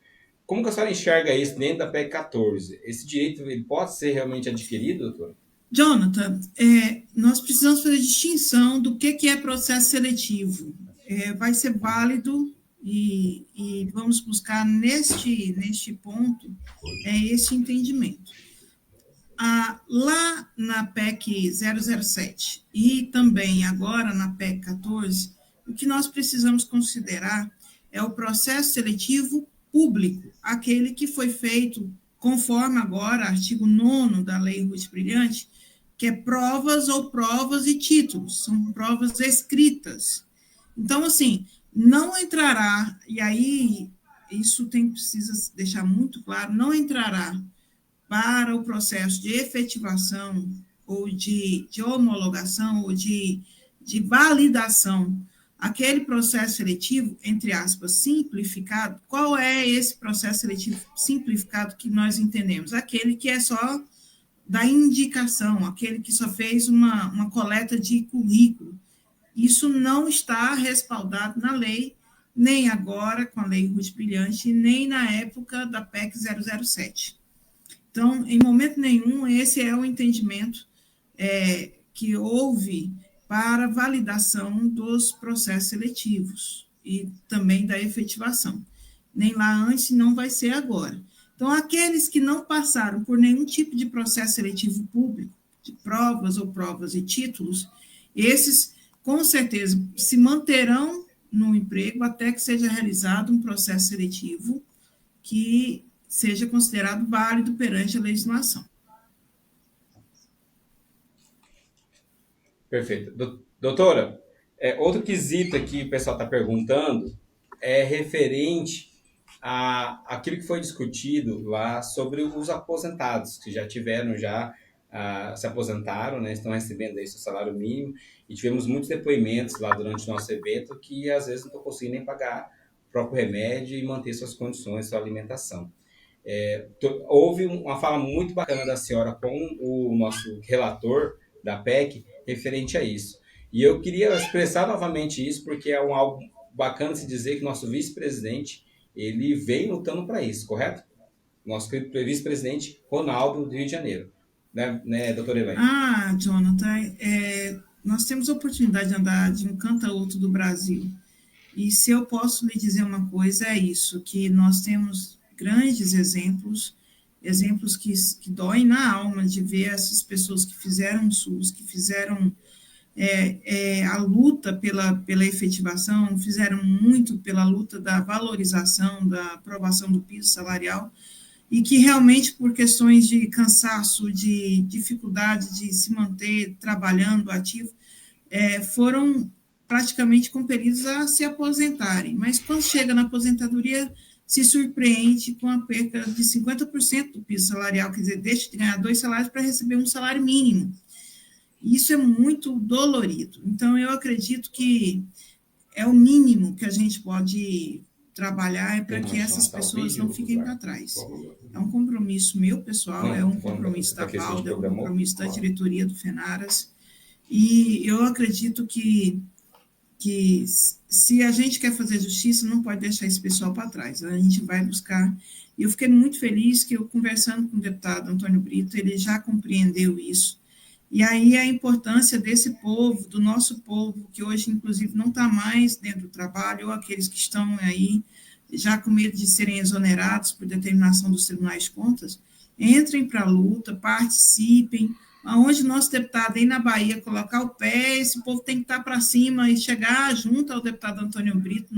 Speaker 1: Como que a senhora enxerga isso dentro da PEC 14? Esse direito ele pode ser realmente adquirido, doutor?
Speaker 3: Jonathan, nós precisamos fazer distinção do que é processo seletivo. Vai ser válido e vamos buscar neste ponto esse entendimento. Lá na PEC 007 e também agora na PEC 14, o que nós precisamos considerar é o processo seletivo público, aquele que foi feito conforme agora, artigo 9º da Lei Ruth Brilhante, que é provas e títulos, são provas escritas. Então, assim, não entrará, e aí isso precisa deixar muito claro, não entrará para o processo de efetivação ou de homologação ou de validação, aquele processo seletivo, entre aspas, simplificado. Qual é esse processo seletivo simplificado que nós entendemos? Aquele que é só da indicação, aquele que só fez uma coleta de currículo. Isso não está respaldado na lei, nem agora com a Lei Ruth Brilhante, nem na época da PEC 007. Então, em momento nenhum, esse é o entendimento que houve para validação dos processos seletivos e também da efetivação. Nem lá antes, não vai ser agora. Então, aqueles que não passaram por nenhum tipo de processo seletivo público, de provas ou provas e títulos, esses, com certeza, se manterão no emprego até que seja realizado um processo seletivo que seja considerado válido perante a legislação.
Speaker 1: Perfeito. Doutora, outro quesito aqui que o pessoal está perguntando é referente àquilo que foi discutido lá sobre os aposentados, que já tiveram, se aposentaram, né, estão recebendo aí seu salário mínimo, e tivemos muitos depoimentos lá durante o nosso evento que às vezes não estão conseguindo nem pagar o próprio remédio e manter suas condições, sua alimentação. Houve uma fala muito bacana da senhora com o nosso relator da PEC referente a isso. E eu queria expressar novamente isso, porque é algo bacana se dizer que nosso vice-presidente, ele vem lutando para isso, correto? Nosso vice-presidente Ronaldo, do Rio de Janeiro. Né, doutora Elaine?
Speaker 3: Jonathan, nós temos a oportunidade de andar de um canto a outro do Brasil. E se eu posso lhe dizer uma coisa, é isso, que nós temos grandes exemplos que doem na alma de ver essas pessoas que fizeram o SUS, que fizeram a luta pela efetivação, fizeram muito pela luta da valorização, da aprovação do piso salarial, e que realmente, por questões de cansaço, de dificuldade de se manter trabalhando ativo, foram praticamente compelidos a se aposentarem. Mas quando chega na aposentadoria, se surpreende com a perca de 50% do piso salarial, quer dizer, deixa de ganhar 2 salários para receber um salário mínimo. Isso é muito dolorido. Então, eu acredito que é o mínimo que a gente pode trabalhar para que essas pessoas não fiquem para trás. É um compromisso meu, pessoal, é um compromisso da Valda, é um compromisso da diretoria do FENARAS, e eu acredito que se a gente quer fazer justiça, não pode deixar esse pessoal para trás, a gente vai buscar. E eu fiquei muito feliz que eu, conversando com o deputado Antônio Brito, ele já compreendeu isso, e aí a importância desse povo, do nosso povo, que hoje, inclusive, não está mais dentro do trabalho, ou aqueles que estão aí já com medo de serem exonerados por determinação dos tribunais de contas, entrem para a luta, participem. Aonde nosso deputado aí na Bahia colocar o pé, esse povo tem que estar para cima e chegar junto ao deputado Antônio Brito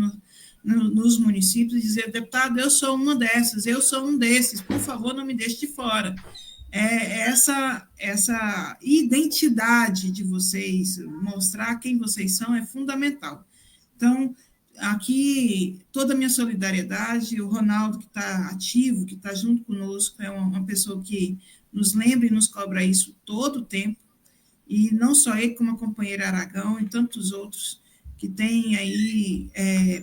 Speaker 3: nos municípios e dizer, deputado, eu sou uma dessas, eu sou um desses, por favor, não me deixe de fora. Essa identidade de vocês, mostrar quem vocês são, é fundamental. Então, aqui, toda a minha solidariedade, o Ronaldo, que está ativo, que está junto conosco, é uma pessoa que nos lembra e nos cobra isso todo o tempo, e não só ele, como a companheira Aragão e tantos outros que têm aí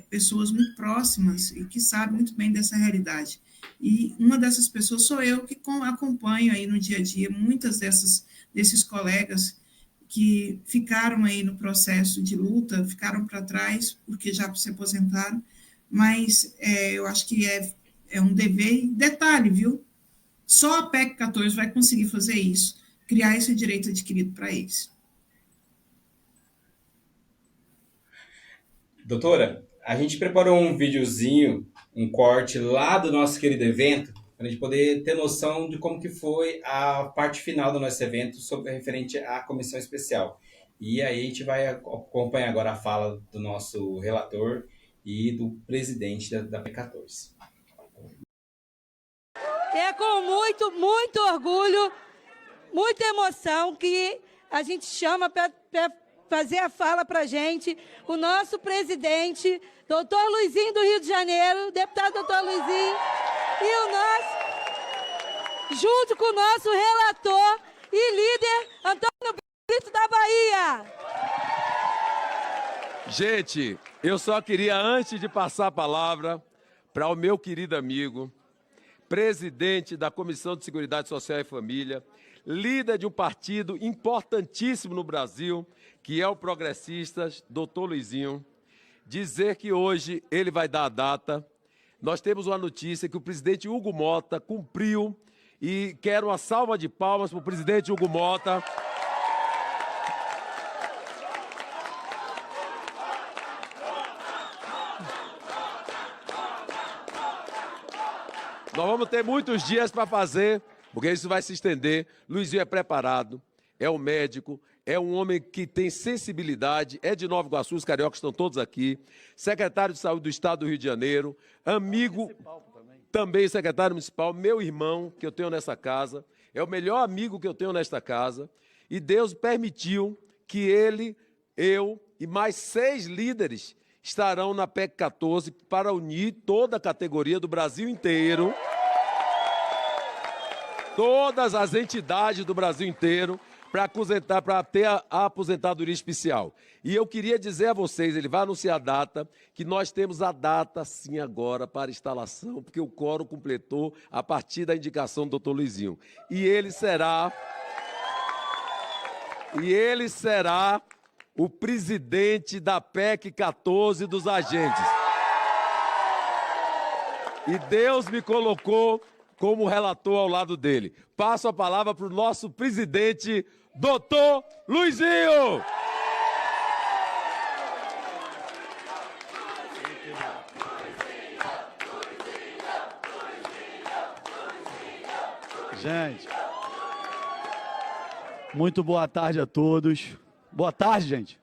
Speaker 3: pessoas muito próximas e que sabem muito bem dessa realidade. E uma dessas pessoas sou eu, que acompanho aí no dia a dia muitas desses colegas que ficaram aí no processo de luta, ficaram para trás, porque já se aposentaram, mas eu acho que é um dever, detalhe, viu? Só a PEC 14 vai conseguir fazer isso, criar esse direito adquirido para eles.
Speaker 1: Doutora, a gente preparou um videozinho, um corte lá do nosso querido evento, para a gente poder ter noção de como que foi a parte final do nosso evento referente à comissão especial. E aí a gente vai acompanhar agora a fala do nosso relator e do presidente da PEC 14.
Speaker 4: É com muito orgulho, muita emoção que a gente chama para fazer a fala para a gente o nosso presidente, doutor Luizinho do Rio de Janeiro, deputado doutor Luizinho, e o nosso, junto com o nosso relator e líder, Antônio Brito da Bahia.
Speaker 5: Gente, eu só queria, antes de passar a palavra para o meu querido amigo, presidente da Comissão de Seguridade Social e Família, líder de um partido importantíssimo no Brasil, que é o Progressistas, doutor Luizinho, dizer que hoje ele vai dar a data. Nós temos uma notícia que o presidente Hugo Mota cumpriu, e quero uma salva de palmas para o presidente Hugo Mota. Nós vamos ter muitos dias para fazer, porque isso vai se estender. Luizinho é preparado, é um médico, é um homem que tem sensibilidade, é de Nova Iguaçu, os cariocas estão todos aqui, secretário de Saúde do Estado do Rio de Janeiro, amigo, também secretário municipal, meu irmão, que eu tenho nessa casa, é o melhor amigo que eu tenho nesta casa, e Deus permitiu que ele, eu e mais 6 líderes estarão na PEC 14 para unir toda a categoria do Brasil inteiro, todas as entidades do Brasil inteiro, para ter a aposentadoria especial. E eu queria dizer a vocês, ele vai anunciar a data, que nós temos a data sim agora para instalação, porque o quórum completou a partir da indicação do doutor Luizinho. E ele será o presidente da PEC 14 dos agentes. E Deus me colocou como relator ao lado dele. Passo a palavra para o nosso presidente, doutor Luizinho.
Speaker 6: Gente, muito boa tarde a todos. Boa tarde, gente.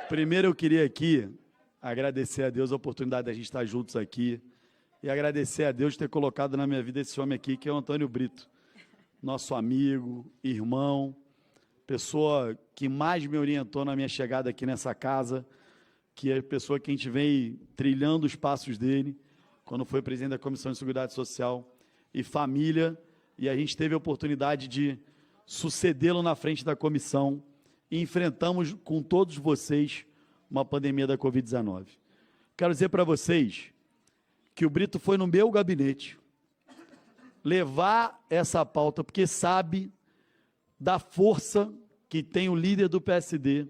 Speaker 6: Primeiro eu queria aqui agradecer a Deus a oportunidade de a gente estar juntos aqui e agradecer a Deus de ter colocado na minha vida esse homem aqui, que é o Antônio Brito, nosso amigo, irmão, pessoa que mais me orientou na minha chegada aqui nessa casa, que é a pessoa que a gente vem trilhando os passos dele, quando foi presidente da Comissão de Seguridade Social e Família, e a gente teve a oportunidade de sucedê-lo na frente da comissão e enfrentamos com todos vocês uma pandemia da Covid-19. Quero dizer para vocês que o Brito foi no meu gabinete levar essa pauta, porque sabe da força que tem o líder do PSD,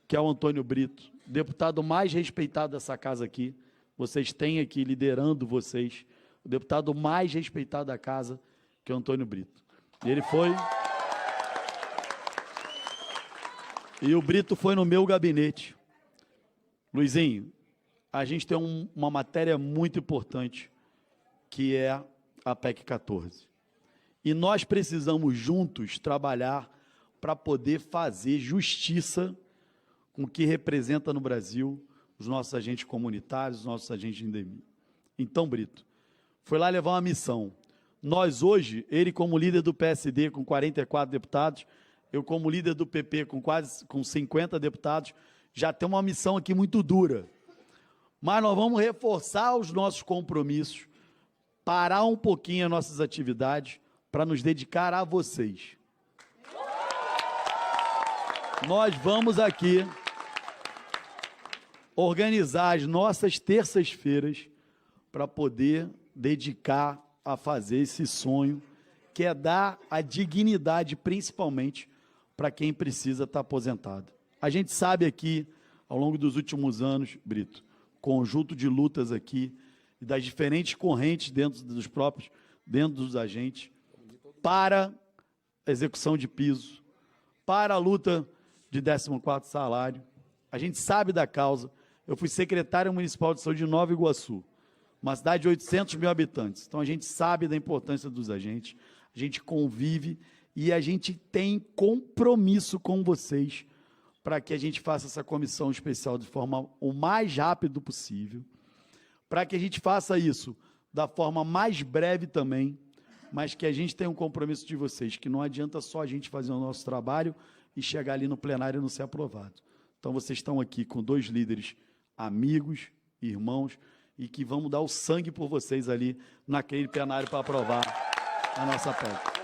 Speaker 6: que é o Antônio Brito, deputado mais respeitado dessa casa aqui. Vocês têm aqui, liderando vocês, o deputado mais respeitado da casa, que é o Antônio Brito. Ele foi... E o Brito foi no meu gabinete. Luizinho, a gente tem uma matéria muito importante, que é a PEC 14. E nós precisamos juntos trabalhar para poder fazer justiça com o que representa no Brasil os nossos agentes comunitários, os nossos agentes de endemia. Então, Brito, foi lá levar uma missão. Nós hoje, ele como líder do PSD com 44 deputados, eu como líder do PP com 50 deputados, já tem uma missão aqui muito dura. Mas nós vamos reforçar os nossos compromissos, parar um pouquinho as nossas atividades para nos dedicar a vocês. Nós vamos aqui organizar as nossas terças-feiras para poder dedicar a fazer esse sonho, que é dar a dignidade, principalmente, para quem precisa estar aposentado. A gente sabe aqui, ao longo dos últimos anos, Brito, conjunto de lutas aqui, e das diferentes correntes dentro dos agentes, para a execução de piso, para a luta de 14º salário. A gente sabe da causa. Eu fui secretário municipal de saúde de Nova Iguaçu, uma cidade de 800 mil habitantes. Então, a gente sabe da importância dos agentes, a gente convive e a gente tem compromisso com vocês para que a gente faça essa comissão especial de forma o mais rápido possível, para que a gente faça isso da forma mais breve também, mas que a gente tenha um compromisso de vocês, que não adianta só a gente fazer o nosso trabalho e chegar ali no plenário e não ser aprovado. Então, vocês estão aqui com 2 líderes amigos, irmãos, e que vamos dar o sangue por vocês ali naquele plenário para aprovar a nossa PEC.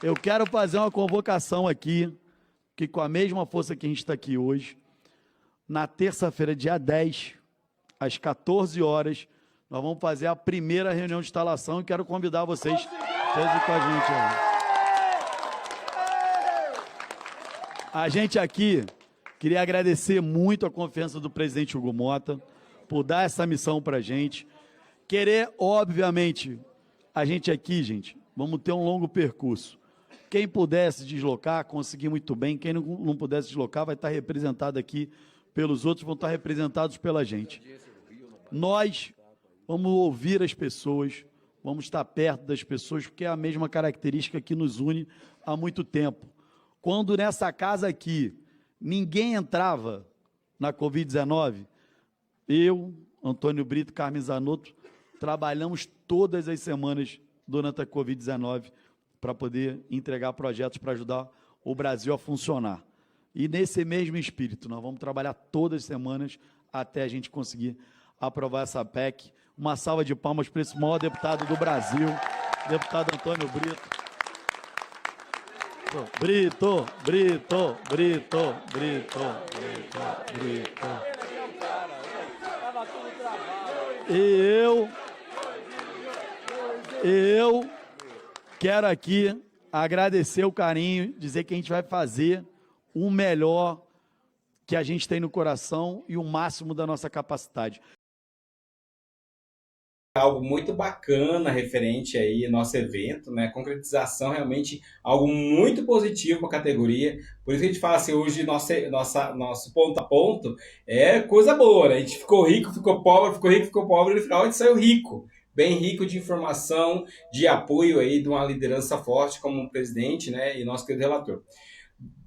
Speaker 6: Eu quero fazer uma convocação aqui, que com a mesma força que a gente está aqui hoje, na terça-feira, dia 10, às 14 horas, nós vamos fazer a primeira reunião de instalação e quero convidar vocês todos com a gente aí. A gente aqui queria agradecer muito a confiança do presidente Hugo Mota por dar essa missão para a gente. Querer, obviamente, a gente aqui, gente, vamos ter um longo percurso. Quem puder se deslocar, conseguir muito bem. Quem não puder se deslocar, vai estar representado aqui pelos outros, vão estar representados pela gente. Nós vamos ouvir as pessoas, vamos estar perto das pessoas, porque é a mesma característica que nos une há muito tempo. Quando nessa casa aqui ninguém entrava na Covid-19, eu, Antônio Brito, Carmen Zanotto, trabalhamos todas as semanas durante a Covid-19 para poder entregar projetos para ajudar o Brasil a funcionar. E nesse mesmo espírito, nós vamos trabalhar todas as semanas até a gente conseguir aprovar essa PEC. Uma salva de palmas para esse maior deputado do Brasil, deputado Antônio Brito. Brito, Brito, Brito, Brito, Brito, Brito. E eu quero aqui agradecer o carinho, dizer que a gente vai fazer o melhor que a gente tem no coração e o máximo da nossa capacidade.
Speaker 1: Algo muito bacana referente aí ao nosso evento, né? Concretização realmente algo muito positivo para a categoria. Por isso que a gente fala assim, hoje nosso ponto a ponto é coisa boa, né? A gente ficou rico, ficou pobre, ficou rico, ficou pobre, e no final a gente saiu rico. Bem rico de informação, de apoio aí de uma liderança forte como o presidente, né? E nosso querido relator.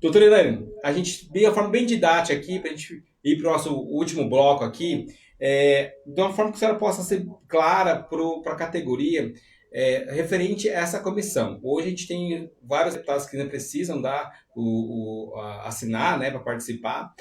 Speaker 1: Doutor Elaine, a gente de uma forma bem didática aqui, para a gente ir para o nosso último bloco aqui, de uma forma que a senhora possa ser clara para a categoria, referente a essa comissão. Hoje a gente tem vários deputados que ainda precisam assinar, né, para participar.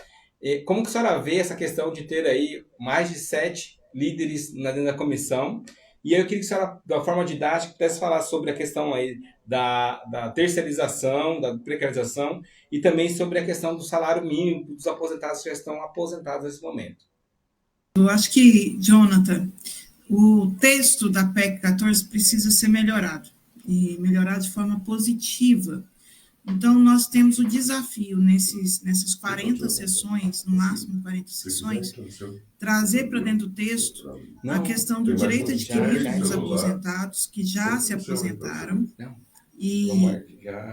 Speaker 1: Como que a senhora vê essa questão de ter aí mais de 7 líderes dentro da comissão? E aí eu queria que a senhora, de uma forma didática, pudesse falar sobre a questão aí da terceirização, da precarização e também sobre a questão do salário mínimo dos aposentados que já estão aposentados nesse momento.
Speaker 3: Eu acho que, Jonathan, o texto da PEC 14 precisa ser melhorado, e melhorado de forma positiva. Então, nós temos o desafio, nessas 40 sessões, no máximo 40 sessões, trazer para dentro do texto a questão do direito adquirido dos aposentados, que já se aposentaram, e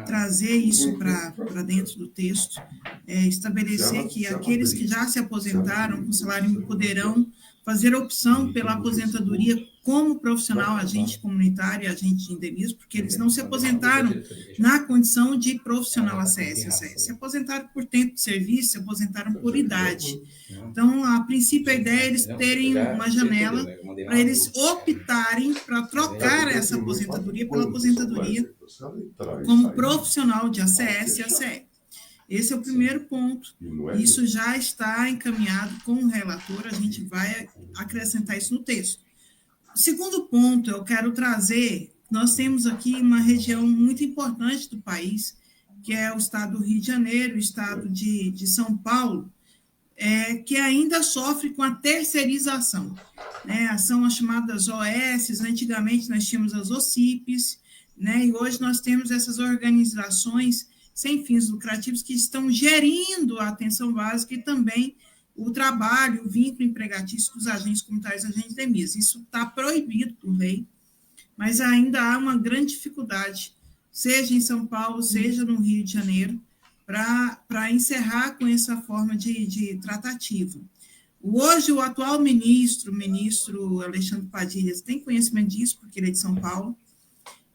Speaker 3: trazer isso para dentro do texto, estabelecer que aqueles que já se aposentaram com salário mínimo poderão fazer opção pela aposentadoria como profissional, agente comunitário e agente de indenizo, porque eles não se aposentaram na condição de profissional ACS, se aposentaram por tempo de serviço, se aposentaram por idade. Então, a princípio, a ideia é eles terem uma janela para eles optarem para trocar essa aposentadoria pela aposentadoria como profissional de ACS e ACE. Esse é o primeiro ponto. Isso já está encaminhado com o relator, a gente vai acrescentar isso no texto. O segundo ponto, eu quero trazer, nós temos aqui uma região muito importante do país, que é o estado do Rio de Janeiro, o estado de São Paulo, que ainda sofre com a terceirização, né? São as chamadas OS, antigamente nós tínhamos as OCIPs, né? E hoje nós temos essas organizações sem fins lucrativos que estão gerindo a atenção básica e também o trabalho, o vínculo empregatício dos agentes comunitários e agentes de MIS. Isso está proibido por lei, mas ainda há uma grande dificuldade, seja em São Paulo, seja no Rio de Janeiro, para encerrar com essa forma de tratativa. Hoje, o atual ministro Alexandre Padilha, tem conhecimento disso, porque ele é de São Paulo,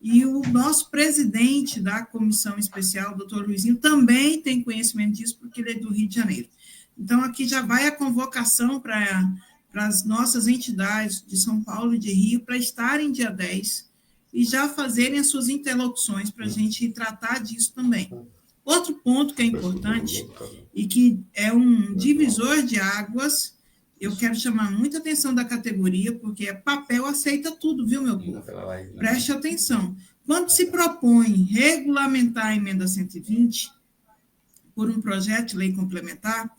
Speaker 3: e o nosso presidente da comissão especial, o doutor Luizinho, também tem conhecimento disso, porque ele é do Rio de Janeiro. Então, aqui já vai a convocação para as nossas entidades de São Paulo e de Rio para estarem dia 10 e já fazerem as suas interlocuções para a gente tratar disso também. Outro ponto que é importante e que é um divisor de águas, eu quero chamar muita atenção da categoria, porque papel aceita tudo, viu, meu povo? Preste atenção. Quando se propõe regulamentar a emenda 120 por um projeto de lei complementar,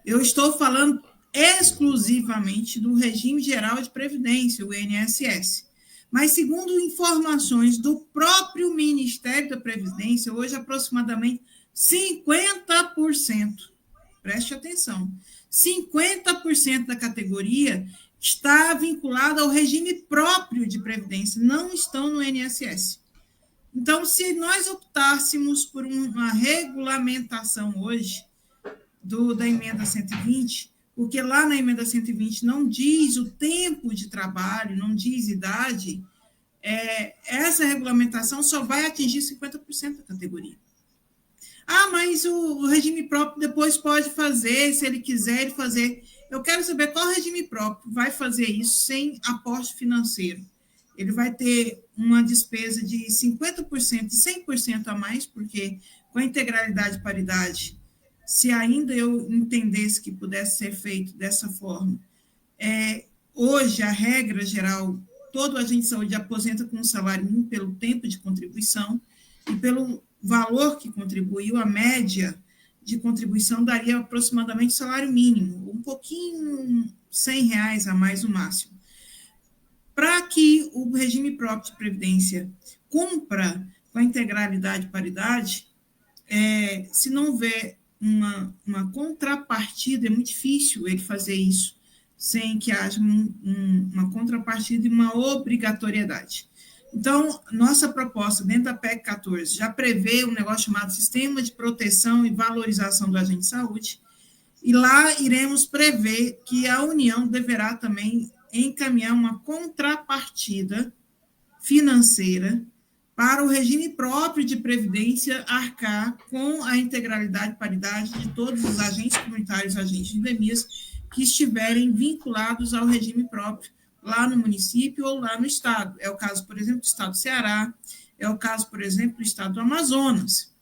Speaker 3: eu estou falando exclusivamente do regime geral de previdência, o INSS. Mas, segundo informações do próprio Ministério da Previdência, hoje aproximadamente 50%, preste atenção, 50% da categoria está vinculada ao regime próprio de previdência, não estão no INSS. Então, se nós optássemos por uma regulamentação hoje da emenda 120, porque lá na emenda 120 não diz o tempo de trabalho, não diz idade, essa regulamentação só vai atingir 50% da categoria. Ah, mas o regime próprio depois pode fazer, se ele quiser ele fazer. Eu quero saber qual regime próprio vai fazer isso sem aporte financeiro. Ele vai ter uma despesa de 50% e 100% a mais, porque com a integralidade e paridade, se ainda eu entendesse que pudesse ser feito dessa forma, hoje a regra geral, todo agente de saúde aposenta com um salário mínimo pelo tempo de contribuição e pelo valor que contribuiu, a média de contribuição daria aproximadamente o salário mínimo, um pouquinho, R$100 a mais no máximo. Para que o regime próprio de previdência cumpra com a integralidade e paridade, se não houver uma contrapartida, é muito difícil ele fazer isso, sem que haja uma contrapartida e uma obrigatoriedade. Então, nossa proposta dentro da PEC 14 já prevê um negócio chamado Sistema de Proteção e Valorização do Agente de Saúde, e lá iremos prever que a União deverá também encaminhar uma contrapartida financeira para o regime próprio de previdência arcar com a integralidade e paridade de todos os agentes comunitários, agentes de endemias, que estiverem vinculados ao regime próprio lá no município ou lá no estado. É o caso, por exemplo, do estado do Ceará, é o caso, por exemplo, do estado do Amazonas,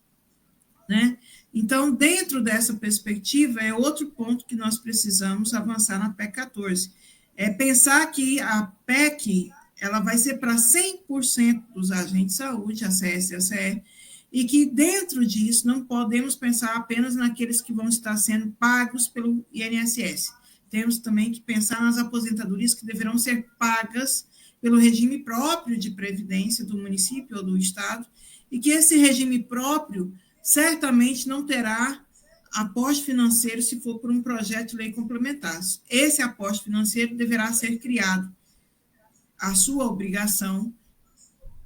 Speaker 3: né? Então, dentro dessa perspectiva, é outro ponto que nós precisamos avançar na PEC 14. É pensar que a PEC ela vai ser para 100% dos agentes de saúde, a CS e a CE, e que dentro disso não podemos pensar apenas naqueles que vão estar sendo pagos pelo INSS. Temos também que pensar nas aposentadorias que deverão ser pagas pelo regime próprio de previdência do município ou do estado, e que esse regime próprio certamente não terá aporte financeiro se for por um projeto de lei complementar. Esse aporte financeiro deverá ser criado, a sua obrigação,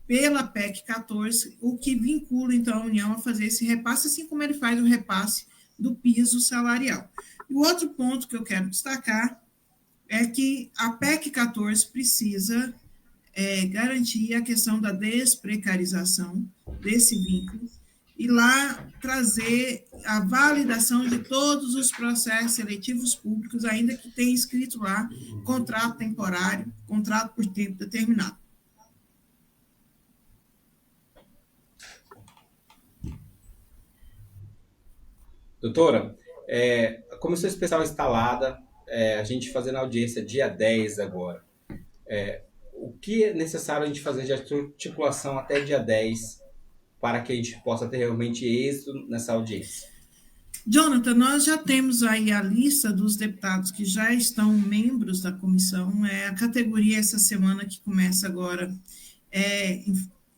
Speaker 3: pela PEC 14, o que vincula, então, a União a fazer esse repasse, assim como ele faz o repasse do piso salarial. E o outro ponto que eu quero destacar é que a PEC 14 precisa garantir a questão da desprecarização desse vínculo e lá trazer a validação de todos os processos seletivos públicos, ainda que tenha escrito lá contrato temporário, contrato por tempo determinado.
Speaker 1: Doutora, a comissão especial instalada, a gente fazendo audiência dia 10 agora. O que é necessário a gente fazer de articulação até dia 10 para que a gente possa ter realmente êxito nessa audiência?
Speaker 3: Jonathan, nós já temos aí a lista dos deputados que já estão membros da comissão, a categoria essa semana que começa agora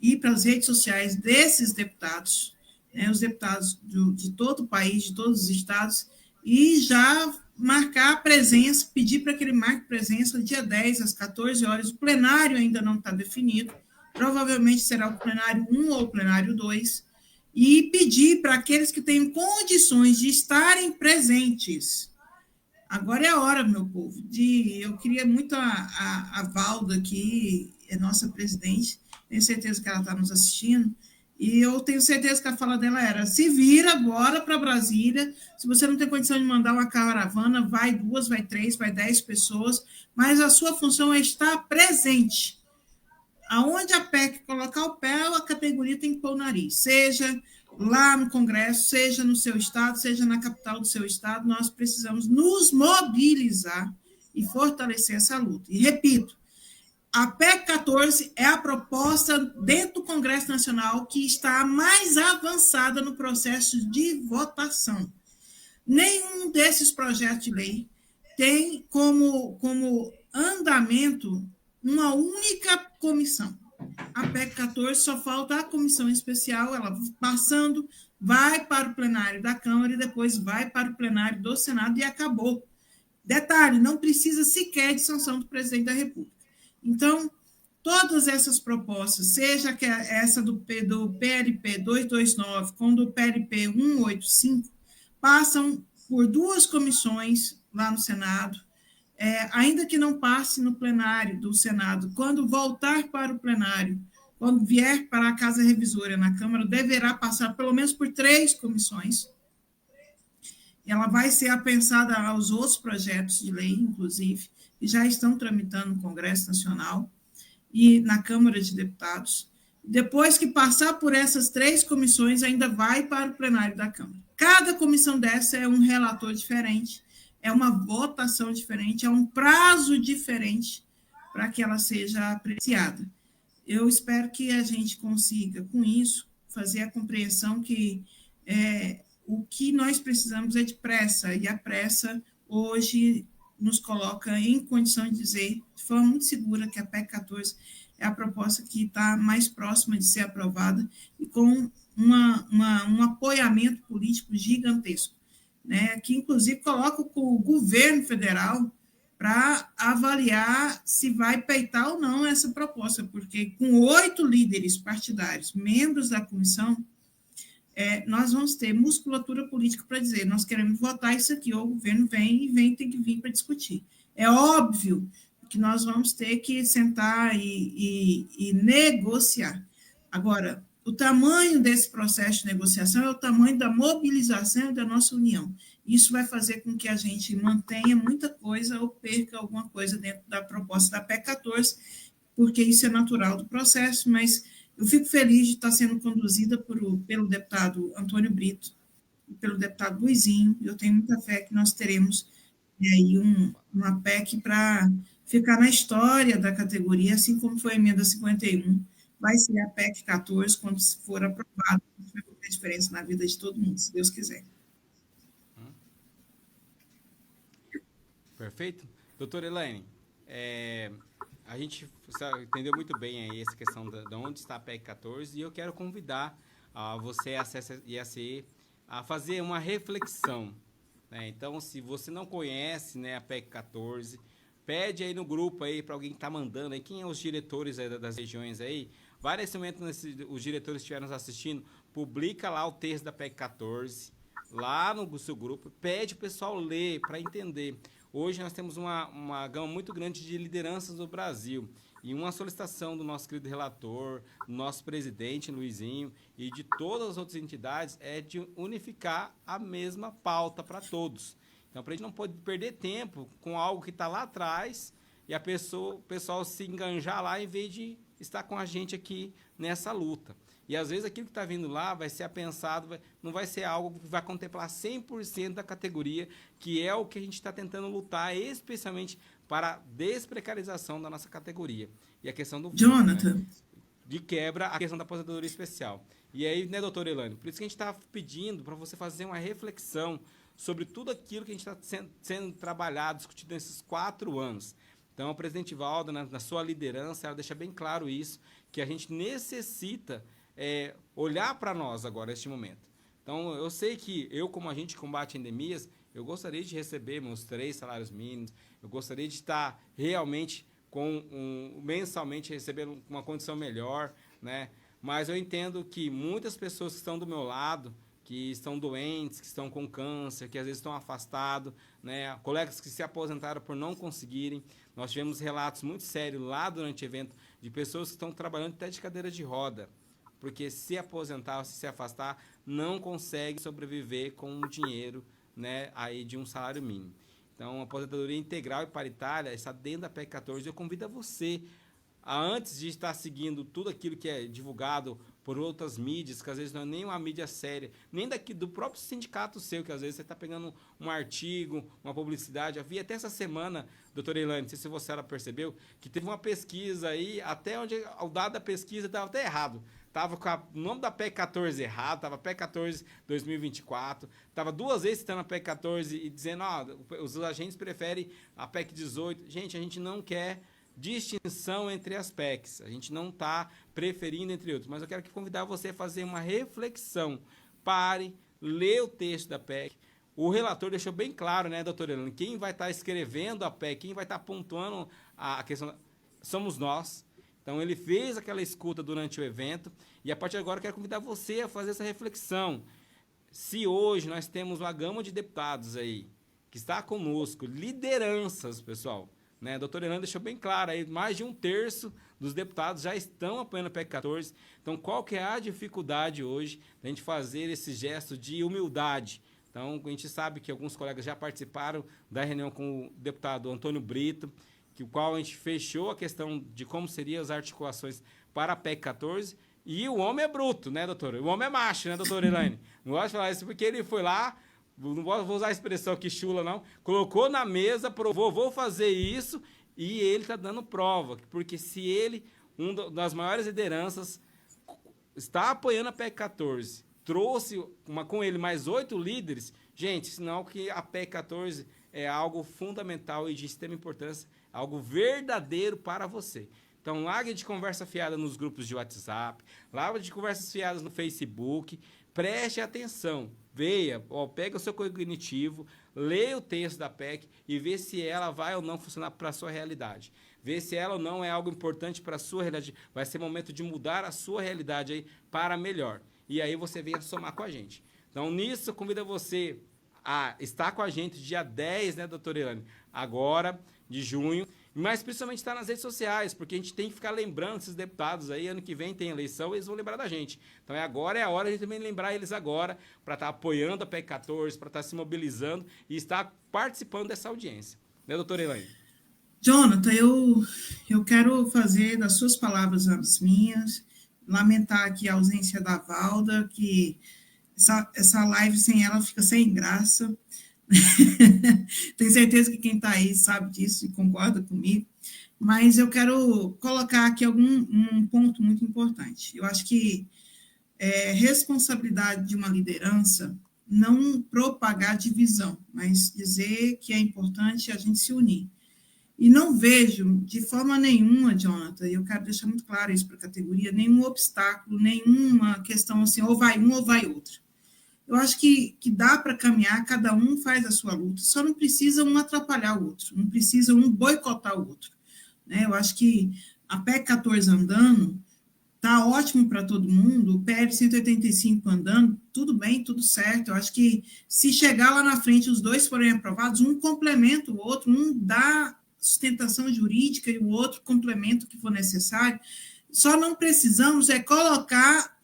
Speaker 3: ir para as redes sociais desses deputados, os deputados de todo o país, de todos os estados, e já marcar a presença, pedir para que ele marque presença dia 10, às 14 horas. O plenário ainda não está definido, provavelmente será o plenário 1 ou o plenário 2, e pedir para aqueles que têm condições de estarem presentes. Agora é a hora, meu povo, eu queria muito a Valda aqui, é nossa presidente, tenho certeza que ela está nos assistindo, e eu tenho certeza que a fala dela era: se vira, bora para Brasília, se você não tem condição de mandar uma caravana, vai 2, vai 3, vai 10 pessoas, mas a sua função é estar presente. Aonde a PEC colocar o pé, a categoria tem que pôr o nariz, seja lá no Congresso, seja no seu estado, seja na capital do seu estado. Nós precisamos nos mobilizar e fortalecer essa luta. E repito, a PEC 14 é a proposta dentro do Congresso Nacional que está mais avançada no processo de votação. Nenhum desses projetos de lei tem como andamento uma única comissão. A PEC 14 só falta a comissão especial, ela passando, vai para o plenário da Câmara e depois vai para o plenário do Senado e acabou. Detalhe, não precisa sequer de sanção do presidente da República. Então, todas essas propostas, seja que essa do PLP 229 como do PLP 185, passam por duas comissões lá no Senado, ainda que não passe no plenário do Senado, quando voltar para o plenário, quando vier para a Casa Revisora na Câmara, deverá passar pelo menos por 3 comissões. Ela vai ser apensada aos outros projetos de lei, inclusive, que já estão tramitando no Congresso Nacional e na Câmara de Deputados. Depois que passar por essas 3 comissões, ainda vai para o plenário da Câmara. Cada comissão dessa é um relator diferente, é uma votação diferente, é um prazo diferente para que ela seja apreciada. Eu espero que a gente consiga, com isso, fazer a compreensão que o que nós precisamos é de pressa, e a pressa hoje nos coloca em condição de dizer, de forma muito segura, que a PEC 14 é a proposta que está mais próxima de ser aprovada e com um apoiamento político gigantesco, né, que inclusive coloca o governo federal para avaliar se vai peitar ou não essa proposta, porque com 8 líderes partidários, membros da comissão, nós vamos ter musculatura política para dizer, nós queremos votar isso aqui, ou o governo vem, tem que vir para discutir. É óbvio que nós vamos ter que sentar e negociar. Agora, o tamanho desse processo de negociação é o tamanho da mobilização da nossa união. Isso vai fazer com que a gente mantenha muita coisa ou perca alguma coisa dentro da proposta da PEC 14, porque isso é natural do processo, mas eu fico feliz de estar sendo conduzida pelo deputado Antônio Brito e pelo deputado Luizinho. Eu tenho muita fé que nós teremos aí uma PEC para ficar na história da categoria, assim como foi a emenda 51, vai ser a PEC 14, quando for aprovada, vai fazer diferença na vida de todo mundo, se Deus quiser.
Speaker 1: Perfeito. Doutora Elaine, a gente entendeu muito bem aí essa questão de onde está a PEC 14 e eu quero convidar você e a CE a fazer uma reflexão, né? Então, se você não conhece, né, a PEC 14, pede aí no grupo aí para alguém que está mandando aí, quem é os diretores aí das regiões aí, vai nesse momento, os diretores que estiverem nos assistindo, publica lá o texto da PEC 14, lá no seu grupo, pede o pessoal ler para entender. Hoje nós temos uma gama muito grande de lideranças no Brasil e uma solicitação do nosso querido relator, do nosso presidente Luizinho e de todas as outras entidades é de unificar a mesma pauta para todos. Então, para a gente não pode perder tempo com algo que está lá atrás e o pessoal se enganjar lá em vez de estar com a gente aqui nessa luta. E, às vezes, aquilo que está vindo lá vai ser apensado, não vai ser algo que vai contemplar 100% da categoria, que é o que a gente está tentando lutar, especialmente para a desprecarização da nossa categoria. E a questão do...
Speaker 3: Jonathan.
Speaker 1: Né, de quebra, a questão da aposentadoria especial. E aí, né, doutora Elaine, por isso que a gente está pedindo para você fazer uma reflexão sobre tudo aquilo que a gente está sendo trabalhado, discutido nesses 4 anos. Então, a presidente Valda, na sua liderança, ela deixa bem claro isso, que a gente necessita olhar para nós agora, neste momento. Então, eu sei que eu, como agente de combate a endemias, eu gostaria de receber meus 3 salários mínimos, eu gostaria de estar realmente mensalmente recebendo uma condição melhor, né? Mas eu entendo que muitas pessoas que estão do meu lado, que estão doentes, que estão com câncer, que às vezes estão afastados, né? Colegas que se aposentaram por não conseguirem. Nós tivemos relatos muito sérios lá durante o evento de pessoas que estão trabalhando até de cadeira de roda, porque se aposentar ou se afastar, não consegue sobreviver com o dinheiro, né, aí de um salário mínimo. Então, a aposentadoria integral e paritária está dentro da PEC 14. Eu convido a você, antes de estar seguindo tudo aquilo que é divulgado por outras mídias, que às vezes não é nem uma mídia séria, nem daqui do próprio sindicato seu, que às vezes você está pegando um artigo, uma publicidade. Eu vi até essa semana, doutora Elaine, não sei se você percebeu, que teve uma pesquisa aí, até onde o dado da pesquisa estava até errado. Estava com o nome da PEC 14 errado, estava PEC 14 2024, estava 2 vezes citando a PEC 14 e dizendo, os agentes preferem a PEC 18. Gente, a gente não quer distinção entre as PECs, a gente não está preferindo entre outros, mas eu quero convidar você a fazer uma reflexão. Pare, lê o texto da PEC. O relator deixou bem claro, né, doutora Helena, quem vai estar escrevendo a PEC, quem vai estar pontuando a questão, somos nós. Então, ele fez aquela escuta durante o evento e, a partir de agora, eu quero convidar você a fazer essa reflexão. Se hoje nós temos uma gama de deputados aí que está conosco, lideranças, pessoal, né? A doutora Helena deixou bem claro aí, mais de 1/3 dos deputados já estão apoiando a PEC 14. Então, qual que é a dificuldade hoje da gente fazer esse gesto de humildade? Então, a gente sabe que alguns colegas já participaram da reunião com o deputado Antônio Brito, que o qual a gente fechou a questão de como seriam as articulações para a PEC 14, e o homem é bruto, né, doutora? O homem é macho, né, doutora Elaine? Não gosto de falar isso porque ele foi lá, não vou usar a expressão que chula, não, colocou na mesa, provou, vou fazer isso, e ele está dando prova, porque se ele, das maiores lideranças, está apoiando a PEC 14, trouxe com ele mais 8 líderes, gente, sinal que a PEC 14 é algo fundamental e de extrema importância, algo verdadeiro para você. Então, largue de conversa fiada nos grupos de WhatsApp, largue de conversas fiadas no Facebook, preste atenção, veja, pega o seu cognitivo, leia o texto da PEC e vê se ela vai ou não funcionar para a sua realidade. Vê se ela ou não é algo importante para a sua realidade. Vai ser momento de mudar a sua realidade aí para melhor. E aí você venha somar com a gente. Então, nisso, convido você a estar com a gente dia 10, né, doutora Elaine? Agora, de junho, mas principalmente estar nas redes sociais, porque a gente tem que ficar lembrando esses deputados aí, ano que vem tem eleição, eles vão lembrar da gente. Então agora é a hora de a gente também lembrar eles agora, para estar apoiando a PEC 14, para estar se mobilizando e estar participando dessa audiência. Né, doutora Elaine?
Speaker 3: Jonathan, eu quero fazer das suas palavras as minhas, lamentar aqui a ausência da Valda, que essa live sem ela fica sem graça. Tenho certeza que quem está aí sabe disso e concorda comigo, mas eu quero colocar aqui um ponto muito importante. Eu acho que responsabilidade de uma liderança não propagar divisão, mas dizer que é importante a gente se unir. E não vejo de forma nenhuma, Jonathan, e eu quero deixar muito claro isso para a categoria, nenhum obstáculo, nenhuma questão assim, ou vai um ou vai outro. Eu acho que dá para caminhar, cada um faz a sua luta, só não precisa um atrapalhar o outro, não precisa um boicotar o outro. Né? Eu acho que a PEC 14 andando está ótimo para todo mundo, o PL 185 andando, tudo bem, tudo certo. Eu acho que se chegar lá na frente os dois forem aprovados, um complementa o outro, um dá sustentação jurídica e o outro complementa o que for necessário. Só não precisamos colocar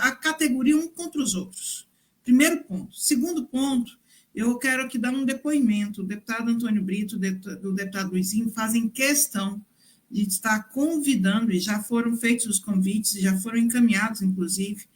Speaker 3: a categoria um contra os outros. Primeiro ponto. Segundo ponto, eu quero aqui dar um depoimento. O deputado Antônio Brito, o deputado Luizinho, fazem questão de estar convidando, e já foram feitos os convites, já foram encaminhados, inclusive,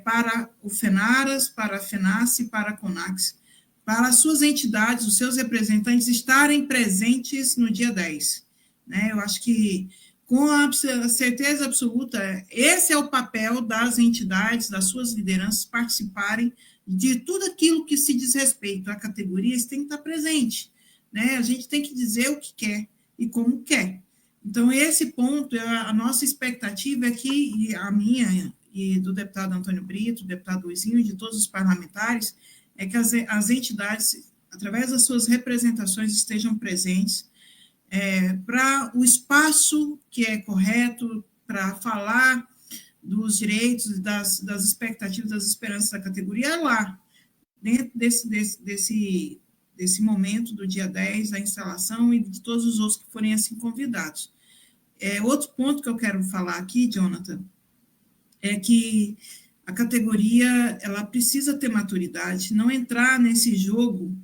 Speaker 3: para o FENARAS, para a FENACE e para a CONAX, para as suas entidades, os seus representantes estarem presentes no dia 10. Né? Eu acho que, com a certeza absoluta, esse é o papel das entidades, das suas lideranças, participarem de tudo aquilo que se diz respeito à categoria, eles têm que estar presente. Né? A gente tem que dizer o que quer e como quer. Então, esse ponto, a nossa expectativa é que, e a minha e do deputado Antônio Brito, do deputado Luizinho e de todos os parlamentares, é que as entidades, através das suas representações, estejam presentes, para o espaço que é correto, para falar dos direitos, das expectativas, das esperanças da categoria, lá, dentro desse momento do dia 10, da instalação e de todos os outros que forem assim convidados. Outro ponto que eu quero falar aqui, Jonathan, é que a categoria ela precisa ter maturidade, não entrar nesse jogo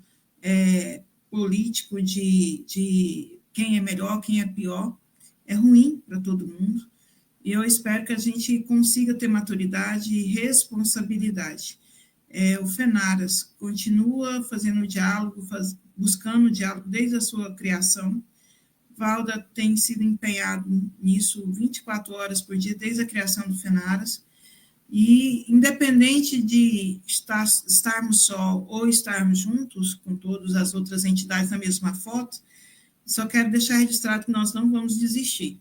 Speaker 3: político de quem é melhor, quem é pior, é ruim para todo mundo, e eu espero que a gente consiga ter maturidade e responsabilidade. O FENARAS continua fazendo diálogo, buscando diálogo desde a sua criação. Valda tem sido empenhado nisso 24 horas por dia, desde a criação do FENARAS, e independente de estarmos só ou estarmos juntos com todas as outras entidades na mesma foto, só quero deixar registrado que nós não vamos desistir,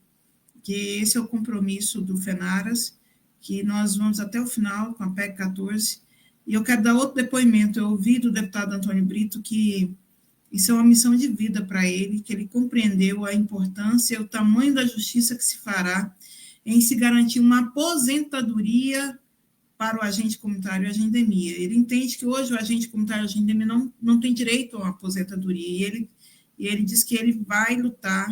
Speaker 3: que esse é o compromisso do FENARAS, que nós vamos até o final com a PEC 14, e eu quero dar outro depoimento. Eu ouvi do deputado Antônio Brito que isso é uma missão de vida para ele, que ele compreendeu a importância e o tamanho da justiça que se fará em se garantir uma aposentadoria para o agente comunitário e a agendemia. Ele entende que hoje o agente comunitário e a agendemia não tem direito a uma aposentadoria, e ele diz que ele vai lutar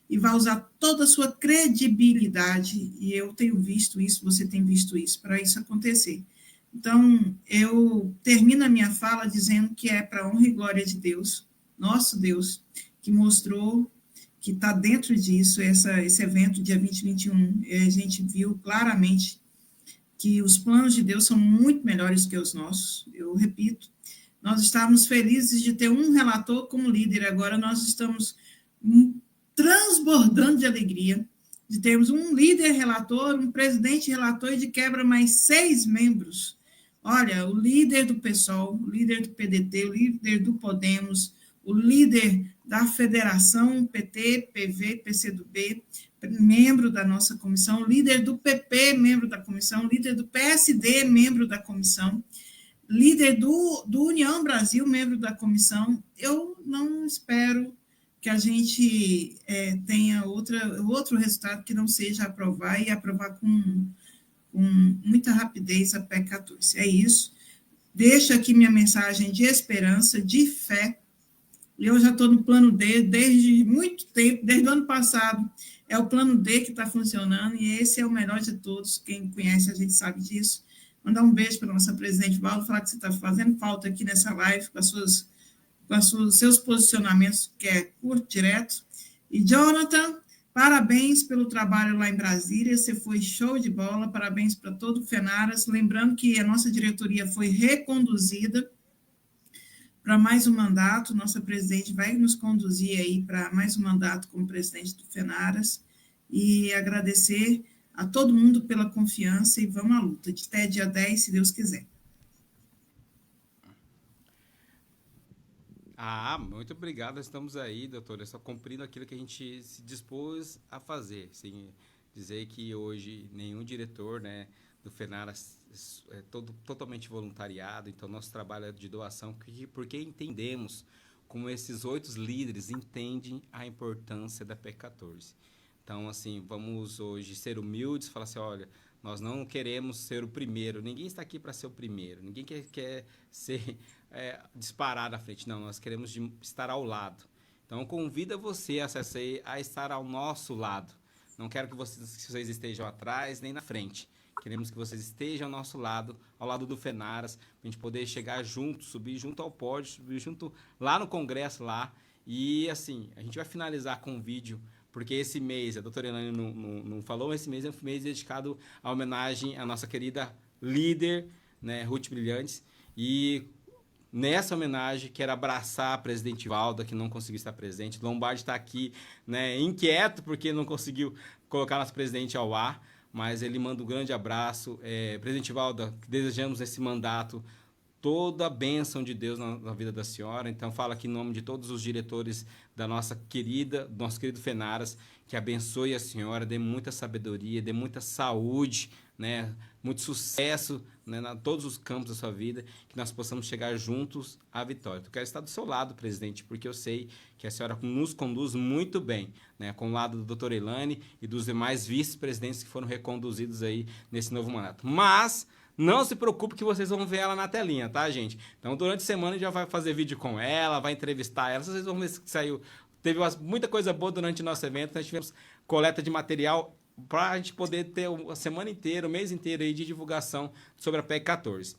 Speaker 3: e vai usar toda a sua credibilidade, e eu tenho visto isso, você tem visto isso, para isso acontecer. Então, eu termino a minha fala dizendo que é para a honra e glória de Deus, nosso Deus, que mostrou que está dentro disso, esse evento, dia 20 e 21, a gente viu claramente que os planos de Deus são muito melhores que os nossos. Eu repito, nós estávamos felizes de ter um relator como líder, agora nós estamos transbordando de alegria de termos um líder relator, um presidente relator e de quebra mais 6 membros. Olha, o líder do PSOL, o líder do PDT, o líder do Podemos, o líder da Federação PT, PV, PCdoB, membro da nossa comissão, líder do PP, membro da comissão, líder do PSD, membro da comissão, líder do União Brasil, membro da comissão. Eu não espero que a gente tenha outro resultado que não seja aprovar e aprovar com muita rapidez a PEC 14. É isso. Deixo aqui minha mensagem de esperança, de fé. Eu já estou no plano D desde muito tempo, desde o ano passado. É o plano D que está funcionando e esse é o melhor de todos. Quem conhece a gente sabe disso. Mandar um beijo para a nossa presidente Valdo, falar que você está fazendo falta aqui nessa live com os seus posicionamentos, que é curto, direto. E, Jonathan, parabéns pelo trabalho lá em Brasília, você foi show de bola, parabéns para todo o FENARAS. Lembrando que a nossa diretoria foi reconduzida para mais um mandato, nossa presidente vai nos conduzir aí para mais um mandato como presidente do FENARAS, e agradecer a todo mundo pela confiança e vamos à luta, de até dia 10, se Deus quiser.
Speaker 1: Muito obrigado, estamos aí, doutora, só cumprindo aquilo que a gente se dispôs a fazer, assim, dizer que hoje nenhum diretor, né, do FENARAS é totalmente voluntariado, então nosso trabalho é de doação, porque entendemos como esses 8 líderes entendem a importância da PEC 14. Então, assim, vamos hoje ser humildes, falar assim, olha, nós não queremos ser o primeiro, ninguém está aqui para ser o primeiro, ninguém quer ser disparar na frente, não, nós queremos estar ao lado. Então, convido você a estar ao nosso lado. Não quero que vocês estejam atrás nem na frente. Queremos que vocês estejam ao nosso lado, ao lado do FENARAS, para a gente poder chegar junto, subir junto ao pódio, subir junto lá no Congresso, lá. E, assim, a gente vai finalizar com um vídeo, porque esse mês, a doutora Elaine não falou, esse mês é um mês dedicado à homenagem à nossa querida líder, né, Ruth Brilhantes. E nessa homenagem, quero abraçar a presidente Valda, que não conseguiu estar presente. Lombardi está aqui, né, inquieto, porque não conseguiu colocar nosso presidente ao ar. Mas ele manda um grande abraço. Presidente Valda, desejamos nesse mandato toda a bênção de Deus na vida da senhora. Então, fala aqui em nome de todos os diretores do nosso querido FENARAS, que abençoe a senhora, dê muita sabedoria, dê muita saúde, né, muito sucesso, né, em todos os campos da sua vida, que nós possamos chegar juntos à vitória. Eu quero estar do seu lado, presidente, porque eu sei que a senhora nos conduz muito bem, né, com o lado do doutor Elaine e dos demais vice-presidentes que foram reconduzidos aí nesse novo mandato. Mas não se preocupe que vocês vão ver ela na telinha, tá, gente? Então, durante a semana a gente já vai fazer vídeo com ela, vai entrevistar ela, vocês vão ver que saiu. Teve muita coisa boa durante o nosso evento, nós tivemos coleta de material para a gente poder ter a semana inteira, o mês inteiro aí de divulgação sobre a PEC 14.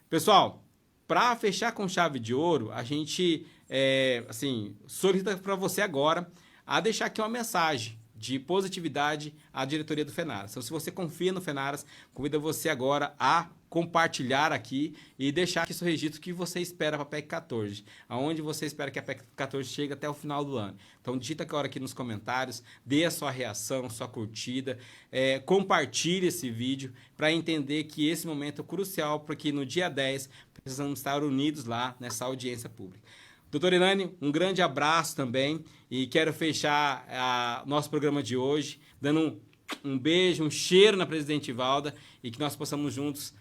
Speaker 1: Pessoal, para fechar com chave de ouro, a gente solicita para você agora a deixar aqui uma mensagem de positividade à diretoria do FENARAS. Então, se você confia no FENARAS, convido você agora a compartilhar aqui e deixar aqui seu registro que você espera para a PEC 14, aonde você espera que a PEC 14 chegue até o final do ano. Então, digita agora aqui nos comentários, dê a sua reação, sua curtida, compartilhe esse vídeo para entender que esse momento é crucial, porque no dia 10 precisamos estar unidos lá nessa audiência pública. Doutora Elaine, um grande abraço também e quero fechar nosso programa de hoje dando um beijo, um cheiro na presidente Valda e que nós possamos juntos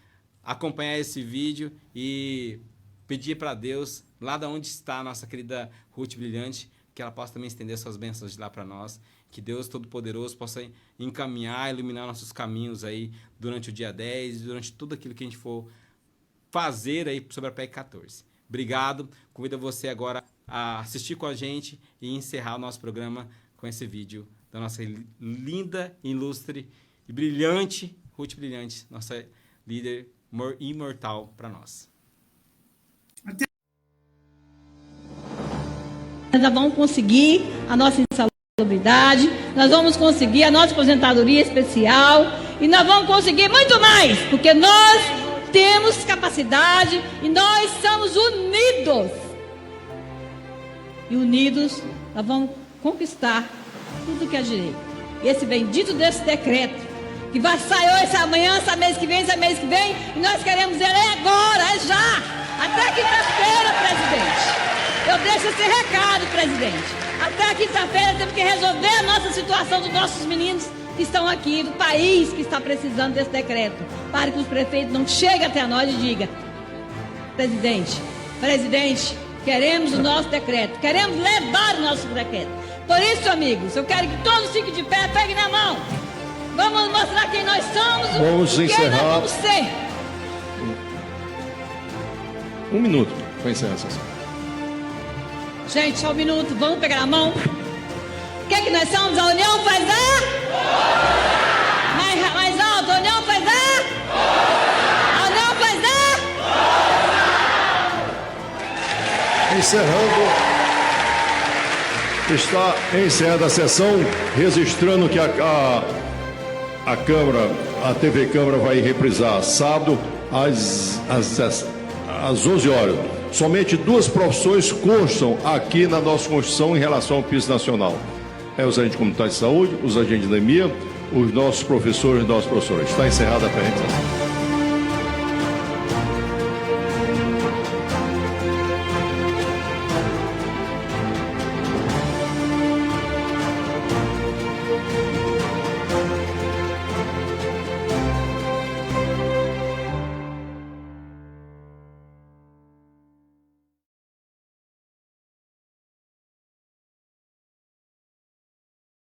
Speaker 1: acompanhar esse vídeo e pedir para Deus, lá de onde está a nossa querida Ruth Brilhante, que ela possa também estender suas bênçãos de lá para nós, que Deus Todo-Poderoso possa encaminhar, iluminar nossos caminhos aí durante o dia 10, durante tudo aquilo que a gente for fazer aí sobre a PEC 14. Obrigado, convido você agora a assistir com a gente e encerrar o nosso programa com esse vídeo da nossa linda, ilustre e brilhante, Ruth Brilhante, nossa líder imortal para nós.
Speaker 7: Nós vamos conseguir a nossa insalubridade, nós vamos conseguir a nossa aposentadoria especial e nós vamos conseguir muito mais, porque nós temos capacidade e nós somos unidos. E unidos nós vamos conquistar tudo que é direito. E esse bendito desse decreto, que vai sair hoje, amanhã, esse mês que vem, e nós queremos ele agora, é já, até quinta-feira, presidente. Eu deixo esse recado, presidente. Até quinta-feira temos que resolver a nossa situação dos nossos meninos que estão aqui, do país que está precisando desse decreto, para que os prefeitos não cheguem até nós e digam: presidente, queremos o nosso decreto, queremos levar o nosso decreto. Por isso, amigos, eu quero que todos fiquem de pé, peguem na mão. Vamos mostrar quem nós somos,
Speaker 8: vamos
Speaker 7: o que
Speaker 8: encerrar.
Speaker 7: nós vamos ser.
Speaker 8: 1 minuto para encerrar a sessão.
Speaker 7: Gente, só um minuto, vamos pegar a mão. O que é que nós somos? A união faz mais alto, a união faz a união faz
Speaker 8: Encerrando, está encerrada a sessão, registrando que a Câmara, a TV Câmara vai reprisar sábado às 11 horas. Somente 2 profissões constam aqui na nossa Constituição em relação ao piso nacional. É os agentes comunitários de saúde, os agentes de endemia, os nossos professores e nossos professores. Está encerrada a apresentação.